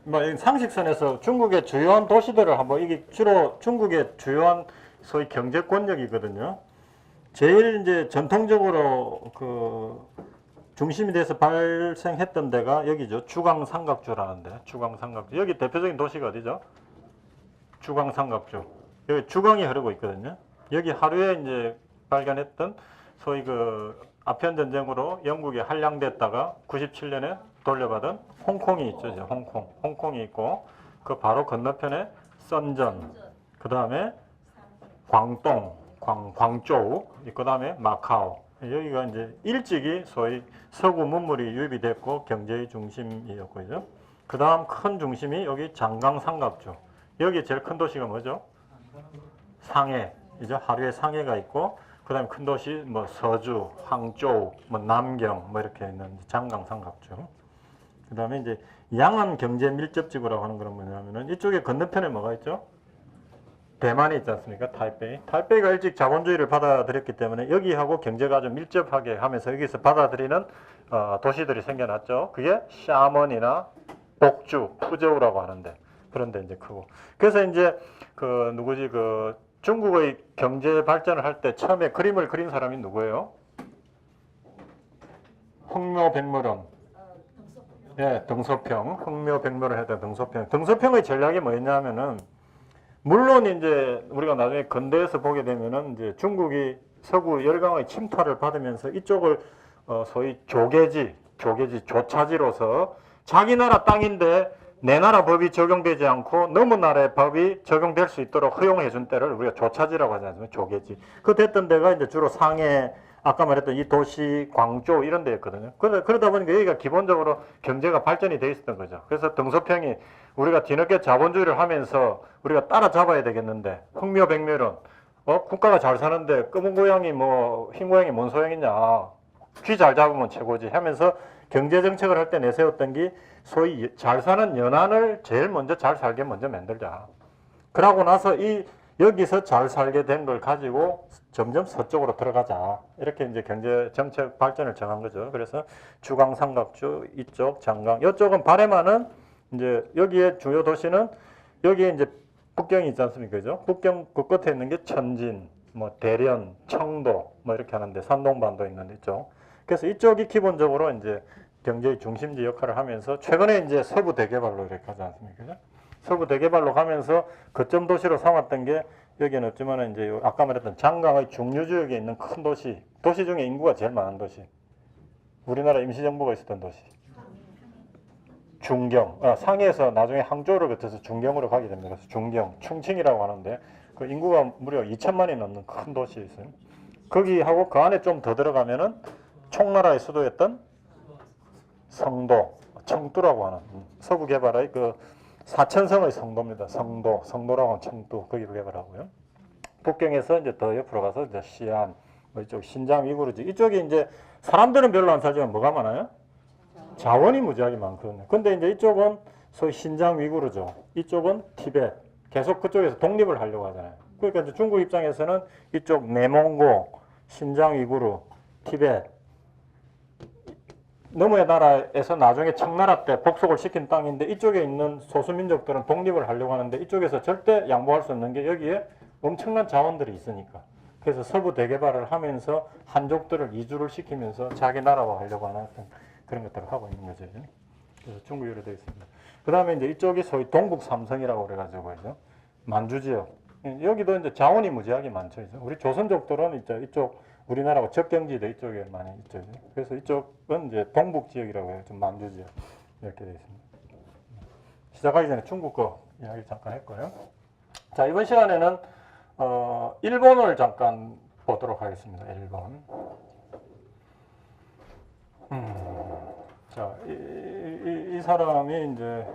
뭐 상식선에서 중국의 주요한 도시들을 한번 이게 주로 중국의 주요한 소위 경제 권력이거든요. 제일 이제 전통적으로 그 중심이 돼서 발생했던 데가 여기죠. 주광삼각주라는데. 주광삼각주. 여기 대표적인 도시가 어디죠? 주광삼각주. 여기 주광이 흐르고 있거든요. 여기 하루에 이제 발견했던 소위 그 아편 전쟁으로 영국에 할양됐다가 97년에 돌려받은 홍콩이 있죠. 이제 홍콩이 있고 그 바로 건너편에 썬전, 그 다음에 광동, 광저우, 그 다음에 마카오. 여기가 이제 일찍이 소위 서구 문물이 유입이 됐고 경제의 중심이었고요. 그 다음 큰 중심이 여기 장강삼각주. 여기 제일 큰 도시가 뭐죠? 상해. 이제 하루에 상해가 있고 그 다음에 큰 도시 뭐 서주, 항저우, 뭐 남경 뭐 이렇게 있는 장강삼각주. 그 다음에 이제 양안 경제 밀접지구라고 하는 건 뭐냐면은 이쪽에 건너편에 뭐가 있죠? 대만이 있지 않습니까? 타이베이. 타이베이가 일찍 자본주의를 받아들였기 때문에 여기하고 경제가 좀 밀접하게 하면서 여기서 받아들이는 도시들이 생겨났죠. 그게 샤먼이나 복주, 푸저우라고 하는데 그런데 이제 크고. 그래서 이제 그 누구지 그 중국의 경제 발전을 할 때 처음에 그림을 그린 사람이 누구예요? 흥묘백묘론. 예, 등소평. 흥묘백묘를 했던 등소평. 등소평의 전략이 뭐였냐면은 물론 이제 우리가 나중에 근대에서 보게 되면은 이제 중국이 서구 열강의 침탈을 받으면서 이쪽을 소위 조차지로서 자기 나라 땅인데 내 나라 법이 적용되지 않고 너무 나라의 법이 적용될 수 있도록 허용해 준 때를 우리가 조차지라고 하지 않습니까? 조계지. 그 됐던 데가 이제 주로 상해, 아까 말했던 이 도시, 광저우 이런 데였거든요. 그러다 보니까 여기가 기본적으로 경제가 발전이 돼 있었던 거죠. 그래서 등소평이 우리가 뒤늦게 자본주의를 하면서 우리가 따라잡아야 되겠는데 흥묘백묘론 국가가 잘 사는데 검은 고양이 뭐 흰 고양이 뭔 소용이냐 귀 잘 잡으면 최고지 하면서 경제 정책을 할 때 내세웠던 게 소위 잘 사는 연안을 제일 먼저 잘 살게 먼저 만들자. 그러고 나서 여기서 잘 살게 된 걸 가지고 점점 서쪽으로 들어가자. 이렇게 이제 경제 정책 발전을 정한 거죠. 그래서 주광삼각주 이쪽, 장강 이쪽은 바레마는 이제 여기에 주요 도시는 여기에 이제 북경이 있지 않습니까? 그죠? 북경 그 끝에 있는 게 천진, 뭐 대련, 청도 뭐 이렇게 하는데 산동반도 있는 이쪽. 그래서 이쪽이 기본적으로 이제 경제의 중심지 역할을 하면서 최근에 이제 서부 대개발로 이렇게 하지 않습니까? 그죠? 서부 대개발로 가면서 거점 도시로 삼았던 게 여기는 없지만 이제 아까 말했던 장강의 중류 지역에 있는 큰 도시 중에 인구가 제일 많은 도시. 우리나라 임시정부가 있었던 도시. 중경. 상해에서 나중에 항저우를 거쳐서 중경으로 가게 됩니다. 그래서 중경, 충칭이라고 하는데 그 인구가 무려 2천만이 넘는 큰 도시에 있어요. 거기하고 그 안에 좀 더 들어가면은 총나라의 수도였던 성도, 청두라고 하는 서부 개발의 그 사천성의 성도입니다. 성도라고 하는 청두, 거기로 개발하고요. 북경에서 이제 더 옆으로 가서 이제 시안, 뭐 이쪽 신장 위구르지. 이쪽에 이제 사람들은 별로 안 살지만 뭐가 많아요? 자원이 무지하게 많거든요. 근데 이제 이쪽은 소위 신장 위구르죠. 이쪽은 티베트. 계속 그쪽에서 독립을 하려고 하잖아요. 그러니까 이제 중국 입장에서는 이쪽 내몽고, 신장 위구르, 티베트. 너머의 나라에서 나중에 청나라 때 복속을 시킨 땅인데 이쪽에 있는 소수민족들은 독립을 하려고 하는데 이쪽에서 절대 양보할 수 없는 게 여기에 엄청난 자원들이 있으니까. 그래서 서부 대개발을 하면서 한족들을 이주를 시키면서 자기 나라화 하려고 하는 그런 것들을 하고 있는 거죠. 그래서 중국으로 되어 있습니다. 그 다음에 이제 이쪽이 소위 동북 삼성이라고 그래가지고 이제 만주 지역. 여기도 이제 자원이 무지하게 많죠. 이제 우리 조선족들은 이제 이쪽 우리나라가 접경지대 이쪽에 많이 있죠. 그래서 이쪽은 이제 동북 지역이라고 해요. 좀 만주 지역 이렇게 되어 있습니다. 시작하기 전에 중국 거 이야기 잠깐 했고요. 자, 이번 시간에는 일본을 잠깐 보도록 하겠습니다. 일본. 자, 이 사람이 이제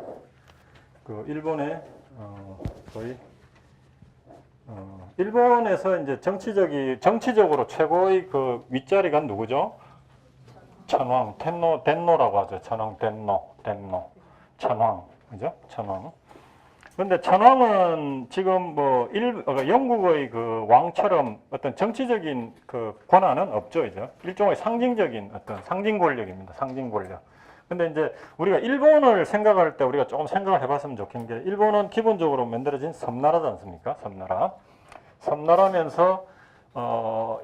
그 일본의 거의 일본에서 이제 정치적으로 최고의 그 윗자리가 누구죠? 천황, 텐노라고 하죠. 천황, 천황, 그죠? 천황. 근데 천황은 지금 뭐 영국의 그 왕처럼 어떤 정치적인 그 권한은 없죠, 이제. 일종의 상징적인 어떤 상징 권력입니다. 상징 권력. 근데 이제 우리가 일본을 생각할 때 우리가 조금 생각을 해봤으면 좋겠는 게 일본은 기본적으로 만들어진 섬나라지 않습니까? 섬나라. 섬나라면서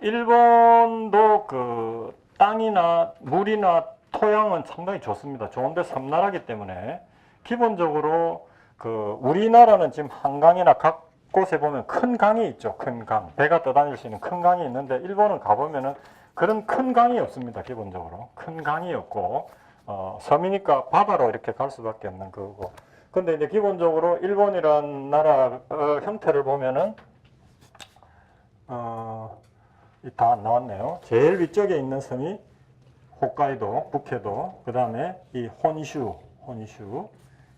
일본도 그 땅이나 물이나 토양은 상당히 좋습니다. 좋은데 섬나라기 때문에 기본적으로 그 우리나라는 지금 한강이나 각 곳에 보면 큰 강이 있죠. 큰 강. 배가 떠다닐 수 있는 큰 강이 있는데 일본은 가보면은 그런 큰 강이 없습니다. 기본적으로. 큰 강이 없고 섬이니까 바다로 이렇게 갈 수밖에 없는 거고. 근데 이제 기본적으로 일본이란 나라 형태를 보면은 다 나왔네요. 제일 위쪽에 있는 섬이 홋카이도, 북해도, 그 다음에 이 혼슈,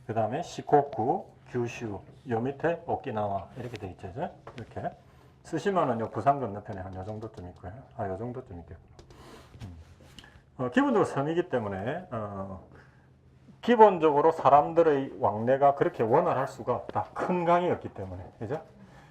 그 다음에 시코쿠, 규슈, 요 밑에 오키나와 이렇게 돼 있죠. 이렇게. 스시마는 요 부산 건너편에 한 요 정도쯤 있고요. 요 정도쯤 있겠구나. 기본적으로 섬이기 때문에 기본적으로 사람들의 왕래가 그렇게 원활할 수가 없다. 큰 강이었기 때문에. 그죠?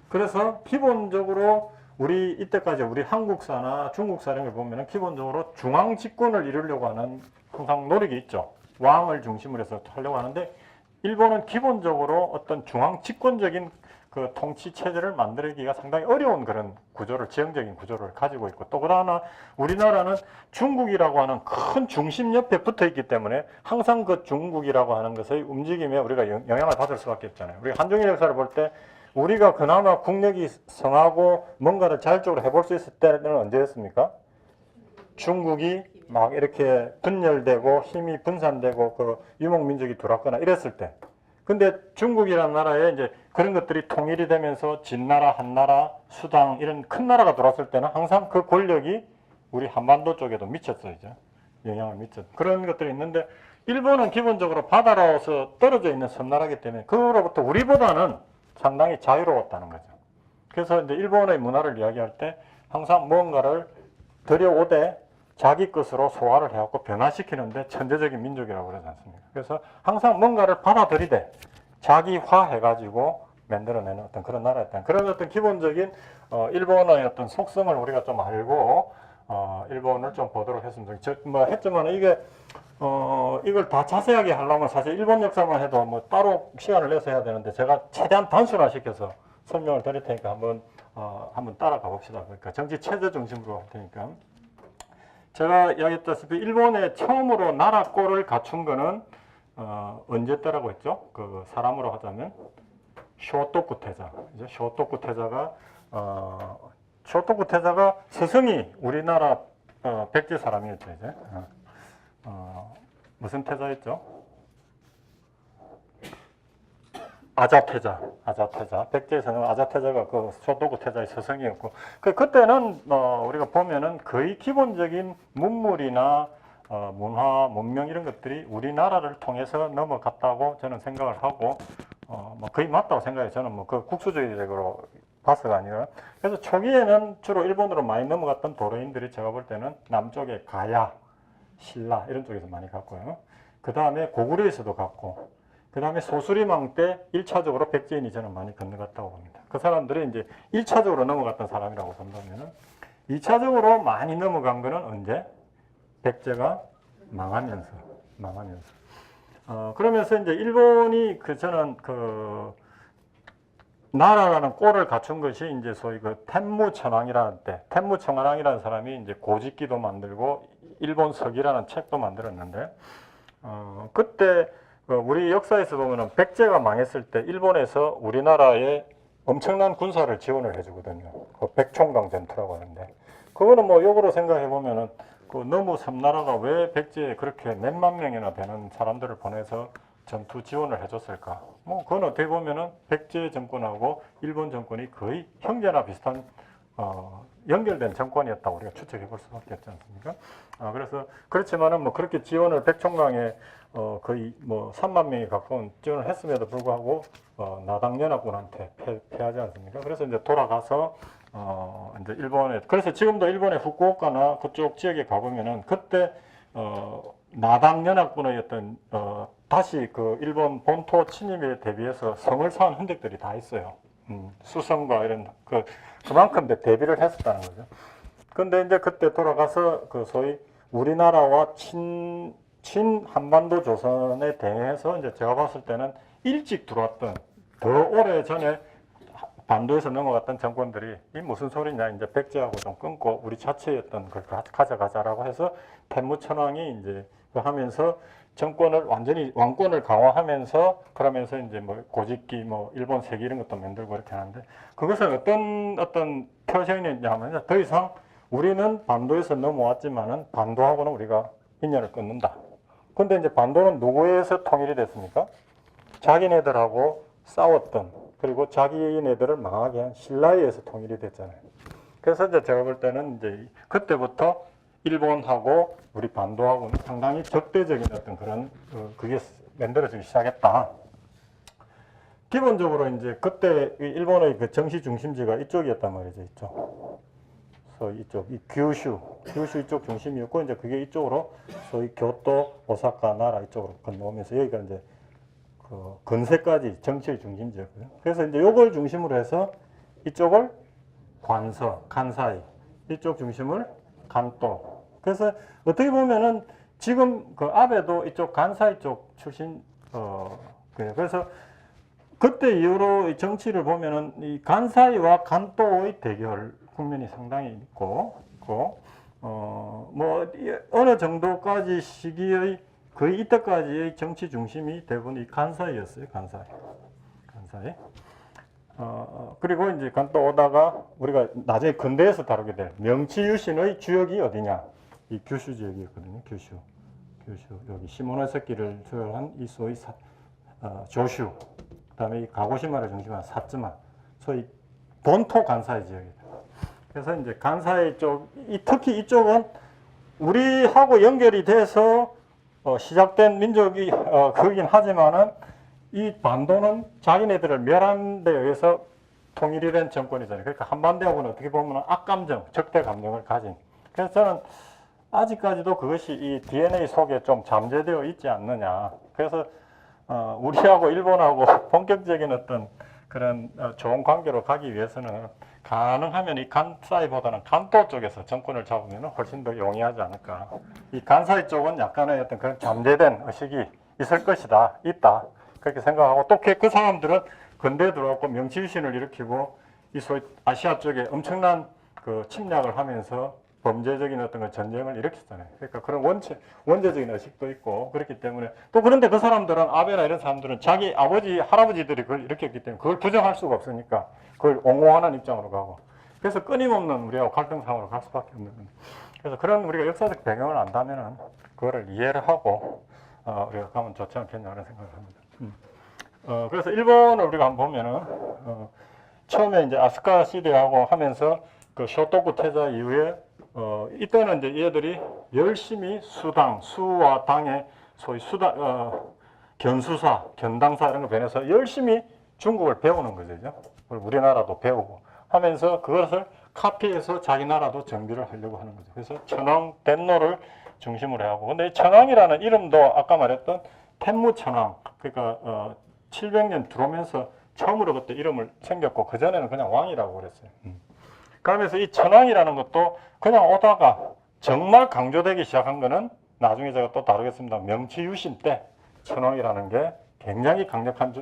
그래서 기본적으로 우리 이때까지 우리 한국사나 중국사 이런 걸 보면은 기본적으로 중앙 집권을 이루려고 하는 항상 노력이 있죠. 왕을 중심으로 해서 하려고 하는데 일본은 기본적으로 어떤 중앙 집권적인 그 통치 체제를 만들기가 상당히 어려운 그런 구조를, 지형적인 구조를 가지고 있고, 또 그러나 우리나라는 중국이라고 하는 큰 중심 옆에 붙어 있기 때문에 항상 그 중국이라고 하는 것의 움직임에 우리가 영향을 받을 수밖에 없잖아요. 우리가 한중일 역사를 볼 때 우리가 그나마 국력이 성하고 뭔가를 자율적으로 해볼 수 있을 때는 언제였습니까? 중국이 막 이렇게 분열되고 힘이 분산되고 그 유목민족이 들어왔거나 이랬을 때. 근데 중국이라는 나라에 이제 그런 것들이 통일이 되면서 진나라, 한나라, 수당 이런 큰 나라가 들어왔을 때는 항상 그 권력이 우리 한반도 쪽에도 미쳤어요. 이제. 영향을 미쳤어. 그런 것들이 있는데 일본은 기본적으로 바다로서 떨어져 있는 섬나라이기 때문에 그로부터 우리보다는 상당히 자유로웠다는 거죠. 그래서 이제 일본의 문화를 이야기할 때 항상 무언가를 들여오되 자기 것으로 소화를 해갖고 변화시키는데 천재적인 민족이라고 그러지 않습니까? 그래서 항상 뭔가를 받아들이되 자기화해가지고 만들어내는 어떤 그런 나라였다. 그런 어떤 기본적인 일본의 어떤 속성을 우리가 좀 알고 일본을 좀 보도록 했습니다. 했지만 이게 이걸 다 자세하게 하려면 사실 일본 역사만 해도 뭐 따로 시간을 내서 해야 되는데 제가 최대한 단순화시켜서 설명을 드릴 테니까 한번 따라가 봅시다. 그러니까 정치 체제 중심으로 할 테니까. 제가 이야기했다시피 일본에 처음으로 나라 꼴을 갖춘 거는 언제 때라고 했죠? 그 사람으로 하자면 쇼토쿠 태자. 이제 쇼토쿠 태자가 스승이 우리나라 백제 사람이었죠. 이제 무슨 태자였죠? 아자태자. 백제에서는 아자태자가 그 쇼토쿠 태자의 스승이었고, 그때는 우리가 보면은 거의 기본적인 문물이나 문화, 문명 이런 것들이 우리나라를 통해서 넘어갔다고 저는 생각을 하고, 뭐 거의 맞다고 생각해요. 저는 뭐 그 국수주의적으로 봐서가 아니라. 그래서 초기에는 주로 일본으로 많이 넘어갔던 도로인들이 제가 볼 때는 남쪽에 가야, 신라 이런 쪽에서 많이 갔고요. 그 다음에 고구려에서도 갔고, 그 다음에 소수리망 때 1차적으로 백제인이 저는 많이 건너갔다고 봅니다. 그 사람들이 이제 1차적으로 넘어갔던 사람이라고 본다면은 2차적으로 많이 넘어간 거는 언제? 백제가 망하면서. 그러면서 이제 일본이 저는 나라라는 꼴을 갖춘 것이 이제 소위 그 텐무청왕이라는 사람이 이제 고집기도 만들고 일본 서기라는 책도 만들었는데, 그때 우리 역사에서 보면은 백제가 망했을 때 일본에서 우리나라에 엄청난 군사를 지원을 해주거든요. 그 백총강 전투라고 하는데, 그거는 뭐 역으로 생각해 보면은 너무 섬나라가 왜 백제에 그렇게 몇만 명이나 되는 사람들을 보내서 전투 지원을 해줬을까? 뭐 그건 어떻게 보면은 백제 정권하고 일본 정권이 거의 형제나 비슷한 연결된 정권이었다고 우리가 추측해 볼 수밖에 없지 않습니까? 그래서 그렇지만은 뭐 그렇게 지원을 백총강에 거의 뭐 3만 명이 가까운 지원을 했음에도 불구하고 나당연합군한테 패하지 않습니까? 그래서 이제 돌아가서 이제 그래서 지금도 일본의 후쿠오카나 그쪽 지역에 가보면은 그때 나당연합군의 어떤 다시 그 일본 본토 침입에 대비해서 성을 쌓은 흔적들이 다 있어요. 수성과 이런 그만큼 대비를 했었다는 거죠. 근데 이제 그때 돌아가서 소위 우리나라와 친한반도 조선에 대해서 이제 제가 봤을 때는 일찍 들어왔던 더 오래 전에 반도에서 넘어갔던 정권들이 이 무슨 소리냐 이제 백제하고 좀 끊고 우리 자체였던 걸 가져가자라고 해서 태무천왕이 이제 하면서 정권을 완전히 왕권을 강화하면서 그러면서 이제 뭐 고집기 뭐 일본 세기 이런 것도 만들고 이렇게 하는데 그것은 어떤 표현이냐면 더 이상 우리는 반도에서 넘어왔지만은 반도하고는 우리가 인연을 끊는다. 근데 이제 반도는 누구에서 통일이 됐습니까? 자기네들하고 싸웠던 그리고 자기네들을 망하게 한 신라에 의해서 통일이 됐잖아요. 그래서 이제 제가 볼 때는 이제 그때부터 일본하고 우리 반도하고는 상당히 적대적인 어떤 그런 그게 만들어지기 시작했다. 기본적으로 이제 그때 일본의 그 정치 중심지가 이쪽이었단 말이죠. 이쪽. 그래서 이쪽, 이 규슈 이쪽 중심이었고 이제 그게 이쪽으로 소위 교토, 오사카, 나라 이쪽으로 건너오면서 여기가 이제 그 근세까지 정치의 중심지였고요. 그래서 이제 요걸 중심으로 해서 이쪽을 관서, 간사이, 이쪽 중심을 간도. 그래서 어떻게 보면은 지금 그 아베도 이쪽 간사이 쪽 출신 그래서 그때 이후로 이 정치를 보면은 이 간사이와 간도의 대결 국면이 상당히 있고 뭐 어느 정도까지 시기의 거의 이때까지의 정치 중심이 대부분 이 간사이였어요. 간사이. 그리고 이제 또 오다가 우리가 나중에 근대에서 다루게 될 명치유신의 주역이 어디냐? 이 규슈 지역이었거든요. 규슈 여기 시모노세키를 조열한 이 소위 조슈, 그다음에 이 가고시마를 중심한 사츠마, 소위 본토 간사이 지역이다. 그래서 이제 간사이 쪽, 특히 이쪽은 우리하고 연결이 돼서 시작된 민족이 그긴 하지만은 이 반도는 자기네들을 멸한 데 의해서 통일이 된 정권이잖아요. 그러니까 한반도하고는 어떻게 보면 악감정, 적대 감정을 가진. 그래서 저는 아직까지도 그것이 이 DNA 속에 좀 잠재되어 있지 않느냐. 그래서 우리하고 일본하고 본격적인 어떤 그런 좋은 관계로 가기 위해서는 가능하면 이 간사이보다는 간도 쪽에서 정권을 잡으면 훨씬 더 용이하지 않을까. 이 간사이 쪽은 약간의 어떤 그런 잠재된 의식이 있을 것이다, 있다. 그렇게 생각하고 또 그 사람들은 근대에 들어왔고 명치유신을 일으키고 이 소위 아시아 쪽에 엄청난 그 침략을 하면서 범죄적인 어떤 그 전쟁을 일으켰잖아요. 그러니까 그런 원죄적인 의식도 있고 그렇기 때문에 또 그런데 그 사람들은 아베나 이런 사람들은 자기 아버지, 할아버지들이 그걸 일으켰기 때문에 그걸 부정할 수가 없으니까 그걸 옹호하는 입장으로 가고 그래서 끊임없는 우리하고 갈등상으로 갈 수밖에 없는 거예요. 그래서 그런 우리가 역사적 배경을 안다면은 그거를 이해를 하고 우리가 가면 좋지 않겠냐 하는 생각을 합니다. 그래서 일본을 우리가 한번 보면은 처음에 이제 아스카 시대하고 하면서 그 쇼토쿠 태자 이후에 이때는 이제 얘들이 열심히 수와 당의 소위 견수사, 견당사 이런 거 배워서 열심히 중국을 배우는 거죠. 우리나라도 배우고 하면서 그것을 카피해서 자기 나라도 정비를 하려고 하는 거죠. 그래서 천황 덴노를 중심으로 하고 근데 이 천황이라는 이름도 아까 말했던 텐무천황 그러니까 700년 들어오면서 처음으로 그때 이름을 생겼고 그전에는 그냥 왕이라고 그랬어요. 그러면서 이 천황이라는 것도 그냥 오다가 정말 강조되기 시작한 거는 나중에 제가 또 다루겠습니다. 명치유신 때 천황이라는 게 굉장히 강력한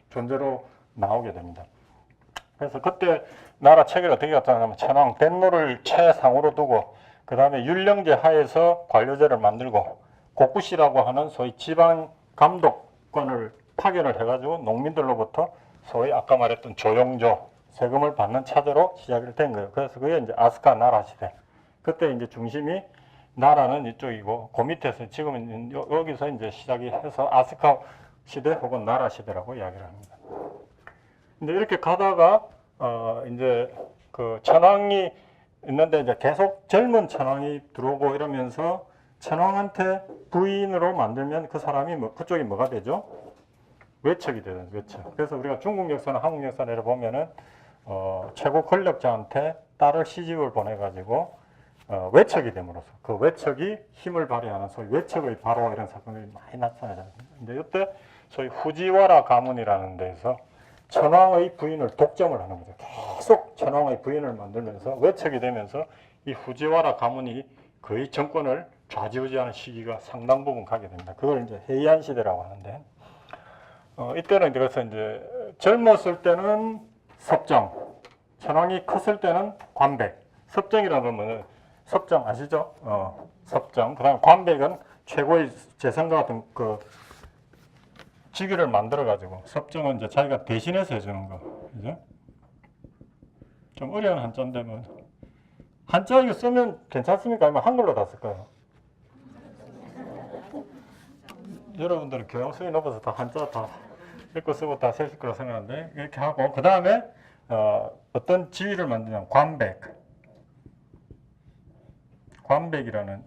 존재로 나오게 됩니다. 그래서 그때 나라 체계를 어떻게 갖다냐면 천황 덴노를 최상으로 두고 그 다음에 율령제 하에서 관료제를 만들고 고쿠시라고 하는 소위 지방 감독권을 파견을 해가지고 농민들로부터 소위 아까 말했던 조용조 세금을 받는 차제로 시작이 된 거예요. 그래서 그게 이제 아스카 나라 시대. 그때 이제 중심이 나라는 이쪽이고 그 밑에서 지금은 여기서 이제 시작이 해서 아스카 시대 혹은 나라 시대라고 이야기를 합니다. 근데 이렇게 가다가 이제 그 천황이 있는데 이제 계속 젊은 천황이 들어오고 이러면서 천황한테 부인으로 만들면 그 사람이 그쪽이 뭐가 되죠? 외척이 되는 외척. 그래서 우리가 중국 역사나 한국 역사를 보면은 최고 권력자한테 딸을 시집을 보내가지고 외척이 됨으로써 그 외척이 힘을 발휘하는 소위 외척의 바로 이런 사건이 많이 나타나잖아요. 근데 이때 소위 후지와라 가문이라는 데서 천황의 부인을 독점을 하는 거죠. 계속 천황의 부인을 만들면서 외척이 되면서 이 후지와라 가문이 거의 정권을 좌지우지하는 시기가 상당 부분 가게 됩니다. 그걸 이제 해이안 시대라고 하는데, 이때는 이제 그래서 이제 젊었을 때는 섭정, 천황이 컸을 때는 관백. 섭정이라는 건 섭정 아시죠? 섭정. 그다음 관백은 최고의 재선과 같은 그 직위를 만들어 가지고, 섭정은 이제 자기가 대신해서 해주는 거, 그죠? 좀 어려운 한자인데 뭐 한자 이거 쓰면 괜찮습니까? 아니면 한글로 다 쓸까요? 여러분들은 교양성이 높아서 다 한자 다 읽고 쓰고 다 쓰실 거라고 생각하는데, 이렇게 하고 그 다음에 어떤 지위를 만드냐면 관백이라는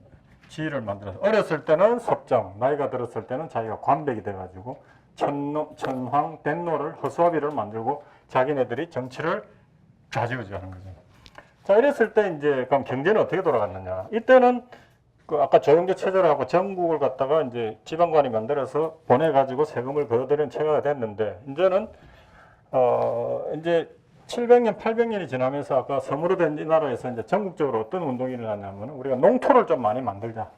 지위를 만들어서, 어렸을 때는 섭정, 나이가 들었을 때는 자기가 관백이 돼가지고 천황 덴노를 허수아비를 만들고 자기네들이 정치를 좌지우지하는 거죠. 자, 이랬을 때 이제 그럼 경제는 어떻게 돌아갔느냐? 이때는 그 아까 조영조 체제라고 전국을 갖다가 이제 지방관이 만들어서 보내가지고 세금을 걷어들이는 체제가 됐는데, 이제는 이제 700년, 800년이 지나면서 아까 섬으로 된 이 나라에서 이제 전국적으로 어떤 운동이 일어났냐면, 우리가 농토를 좀 많이 만들자.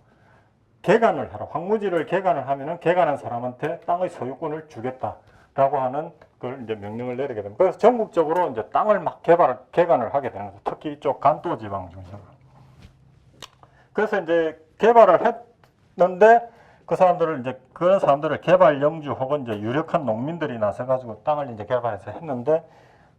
개간을 하라. 황무지를 개간을 하면은 개간한 사람한테 땅의 소유권을 주겠다라고 하는 걸 이제 명령을 내리게 됩니다. 그래서 전국적으로 이제 땅을 막 개간을 하게 되는 거죠. 특히 이쪽 간도 지방 중심으로. 그래서 이제 개발을 했는데 그 사람들을 이제 그런 사람들을 개발 영주 혹은 이제 유력한 농민들이 나서 가지고 땅을 이제 개발해서 했는데,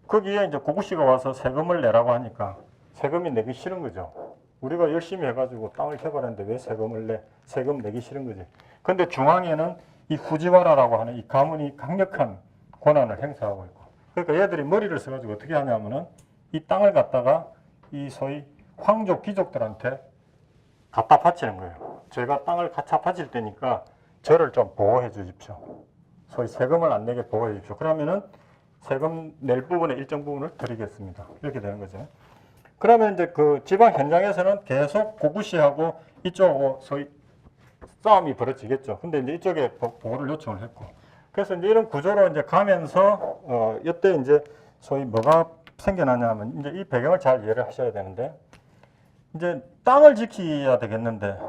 거기에 이제 고구시가 와서 세금을 내라고 하니까 세금이 내기 싫은 거죠. 우리가 열심히 해가지고 땅을 개발했는데 왜 세금을 내? 세금 내기 싫은 거지. 근데 중앙에는 이 후지와라라고 하는 이 가문이 강력한 권한을 행사하고 있고, 그러니까 얘들이 머리를 써가지고 어떻게 하냐면은 이 땅을 갖다가 이 소위 황족 귀족들한테 갖다 바치는 거예요. 제가 땅을 갖다 바칠 테니까 저를 좀 보호해 주십시오. 소위 세금을 안 내게 보호해 주십시오. 그러면은 세금 낼 부분의 일정 부분을 드리겠습니다. 이렇게 되는 거죠. 그러면 이제 그 지방 현장에서는 계속 고구시하고 이쪽하고 소위 싸움이 벌어지겠죠. 근데 이제 이쪽에 보호를 요청을 했고, 그래서 이제 이런 구조로 이제 가면서 이때 이제 소위 뭐가 생겨나냐면, 이제 이 배경을 잘 이해를 하셔야 되는데, 이제 땅을 지켜야 되겠는데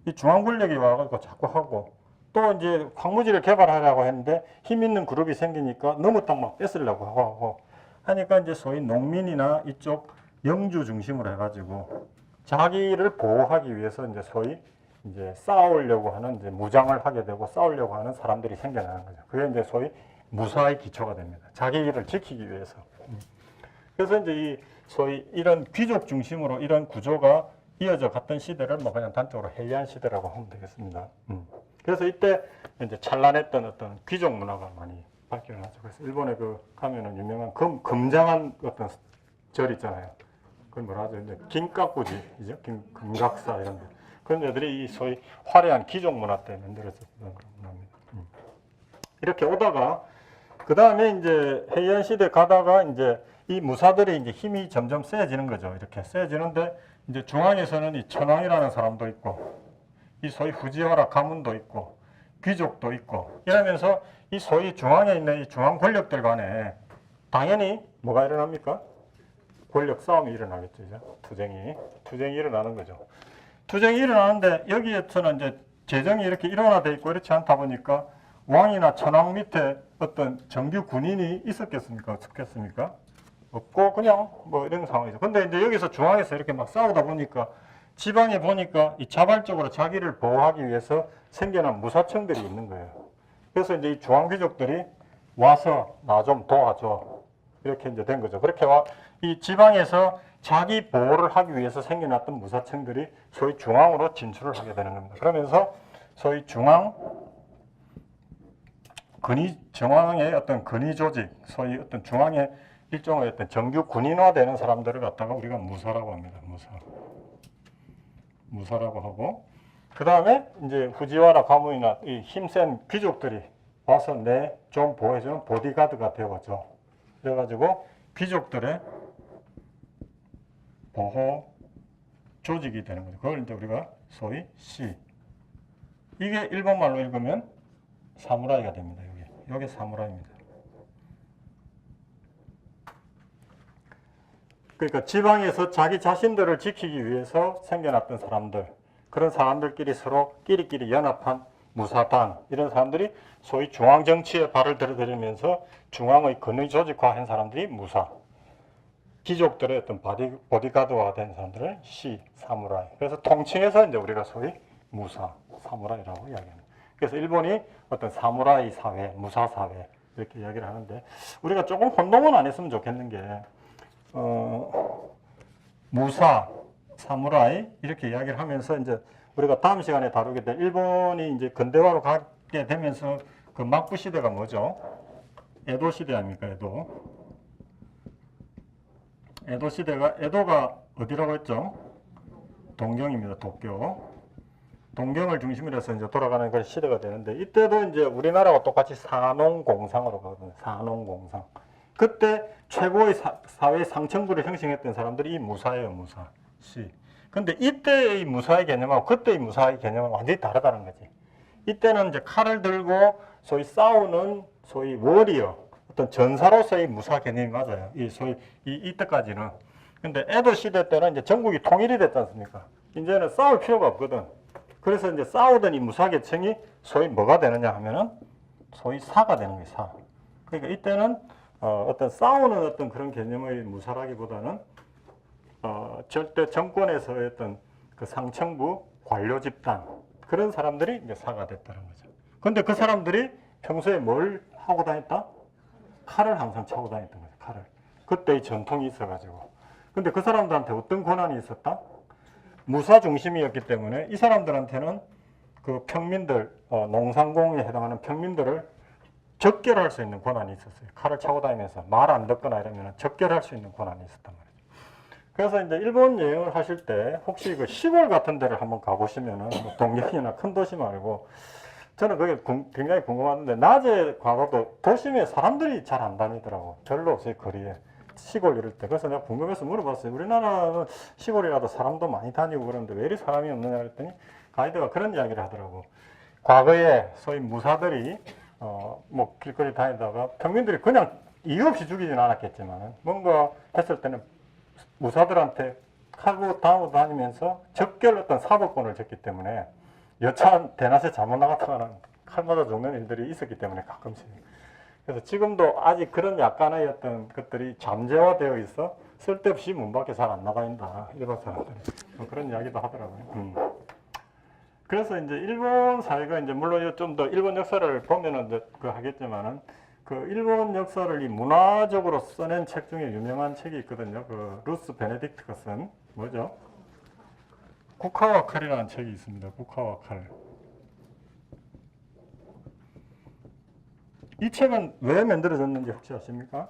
이 중앙 권력이 와가지고 자꾸 하고, 또 이제 황무지를 개발하려고 했는데 힘 있는 그룹이 생기니까 너무 땅 막 뺏으려고 하고 하니까 이제 소위 농민이나 이쪽 영주 중심으로 해가지고 자기를 보호하기 위해서 이제 소위 이제 싸우려고 하는, 이제 무장을 하게 되고 싸우려고 하는 사람들이 생겨나는 거죠. 그게 이제 소위 무사의 기초가 됩니다. 자기 일을 지키기 위해서. 그래서 이제 이 소위 이런 귀족 중심으로 이런 구조가 이어져 갔던 시대를 뭐 그냥 단적으로 해이안 시대라고 하면 되겠습니다. 그래서 이때 이제 찬란했던 어떤 귀족 문화가 많이 발견하죠. 그래서 일본에 그 가면은 유명한 금장한 어떤 절 있잖아요. 그걸 뭐라 하죠? 이제 김깍구지죠? 금각사 이런 데. 그런 데들이 이 소위 화려한 귀족 문화 때 만들어졌던 그런 문화입니다. 이렇게 오다가 그 다음에 이제 해이안 시대 가다가 이제 이 무사들이 이제 힘이 점점 세지는 거죠. 이렇게 세지는데 이제 중앙에서는 이 천황이라는 사람도 있고, 이 소위 후지와라 가문도 있고, 귀족도 있고, 이러면서 이 소위 중앙에 있는 이 중앙 권력들 간에 당연히 뭐가 일어납니까? 권력 싸움이 일어나겠죠. 이제 투쟁이 일어나는 거죠. 투쟁이 일어나는데 여기에서는 이제 재정이 이렇게 일원화되어 있고 이렇지 않다 보니까 왕이나 천황 밑에 어떤 정규 군인이 있었겠습니까? 없겠습니까? 없고 그냥 뭐 이런 상황이죠. 근데 이제 여기서 중앙에서 이렇게 막 싸우다 보니까 지방에 보니까 이 자발적으로 자기를 보호하기 위해서 생겨난 무사청들이 있는 거예요. 그래서 이제 이 중앙 귀족들이 와서 나 좀 도와줘. 이렇게 이제 된 거죠. 그렇게 이 지방에서 자기 보호를 하기 위해서 생겨났던 무사청들이 소위 중앙으로 진출을 하게 되는 겁니다. 그러면서 소위 중앙의 어떤 근위 조직, 소위 어떤 중앙의 일종의 어떤 정규 군인화되는 사람들을 갖다가 우리가 무사라고 합니다. 무사라고 하고, 그 다음에 이제 후지와라 가문이나 이 힘센 귀족들이 와서 내 좀 보호해주는 보디가드가 되어줘. 그래가지고 귀족들의 보호 조직이 되는 거죠. 그걸 이제 우리가 소위 시. 이게 일본말로 읽으면 사무라이가 됩니다. 여기 사무라이입니다. 그러니까 지방에서 자기 자신들을 지키기 위해서 생겨났던 사람들, 그런 사람들끼리 서로 끼리끼리 연합한 무사단, 이런 사람들이 소위 중앙 정치에 발을 들여들이면서 중앙의 권위 조직화한 사람들이 무사, 귀족들의 어떤 보디가드화 된 사람들을 시, 사무라이. 그래서 통칭해서 이제 우리가 소위 무사, 사무라이라고 이야기합니다. 그래서 일본이 어떤 사무라이 사회, 무사 사회 이렇게 이야기를 하는데, 우리가 조금 혼동은 안 했으면 좋겠는 게 무사, 사무라이 이렇게 이야기를 하면서 이제 우리가 다음 시간에 다루게 될 일본이 이제 근대화로 가게 되면서 그 막부 시대가 뭐죠? 에도 시대 아닙니까? 에도 시대가, 에도가 어디라고 했죠? 동경입니다. 도쿄. 동경을 중심으로 해서 이제 돌아가는 그 시대가 되는데, 이때도 이제 우리나라와 똑같이 산농공상으로 가거든요. 산농공상. 그때 최고의 사회 상층부를 형성했던 사람들이 이 무사예요, 무사. 시. 근데 이때의 무사의 개념하고 그때의 무사의 개념은 완전히 다르다는 거지. 이때는 이제 칼을 들고 소위 싸우는 소위 워리어, 어떤 전사로서의 무사 개념이 맞아요. 이 소위 이때까지는. 근데 에도 시대 때는 이제 전국이 통일이 됐지 않습니까? 이제는 싸울 필요가 없거든. 그래서 이제 싸우던 이 무사 계층이 소위 뭐가 되느냐 하면은 소위 사가 되는 거예요, 사. 그러니까 이때는 어떤 싸우는 어떤 그런 개념의 무사라기보다는 절대 정권에서의 어떤 그 상층부 관료 집단, 그런 사람들이 이제 사가 됐다는 거죠. 근데 그 사람들이 평소에 뭘 하고 다녔다? 칼을 항상 차고 다녔던 거죠, 칼을. 그때의 전통이 있어가지고. 근데 그 사람들한테 어떤 권한이 있었다? 무사 중심이었기 때문에 이 사람들한테는 그 평민들, 농상공에 해당하는 평민들을 적결할 수 있는 권한이 있었어요. 칼을 차고 다니면서 말 안 듣거나 이러면 적결할 수 있는 권한이 있었단 말이에요. 그래서 이제 일본 여행을 하실 때 혹시 그 시골 같은 데를 한번 가보시면은, 뭐 동경이나 큰 도시 말고, 저는 그게 굉장히 궁금한데, 낮에 가봐도 도심에 사람들이 잘 안 다니더라고. 별로 없어요, 거리에. 시골 이럴 때. 그래서 내가 궁금해서 물어봤어요. 우리나라는 시골이라도 사람도 많이 다니고 그러는데 왜 이리 사람이 없느냐 그랬더니 가이드가 그런 이야기를 하더라고. 과거에 소위 무사들이 뭐 길거리 다니다가 평민들이 그냥 이유 없이 죽이지는 않았겠지만 뭔가 했을 때는 무사들한테 칼고 다니고 다니면서 적결 어떤 사법권을 줬기 때문에 여차 대낮에 잘못 나갔다가는 칼 맞아 죽는 일들이 있었기 때문에 가끔씩. 그래서 지금도 아직 그런 약간의 어떤 것들이 잠재화되어 있어 쓸데없이 문 밖에 잘 안 나다닌다, 일반 사람들이. 뭐 그런 이야기도 하더라고요. 그래서 이제 일본 사회가 이제 물론 좀 더 일본 역사를 보면은 이제 그 하겠지만은 그 일본 역사를 이 문화적으로 써낸 책 중에 유명한 책이 있거든요. 그 루스 베네딕트가 쓴 뭐죠? 국화와 칼이라는 책이 있습니다. 국화와 칼. 이 책은 왜 만들어졌는지 혹시 아십니까?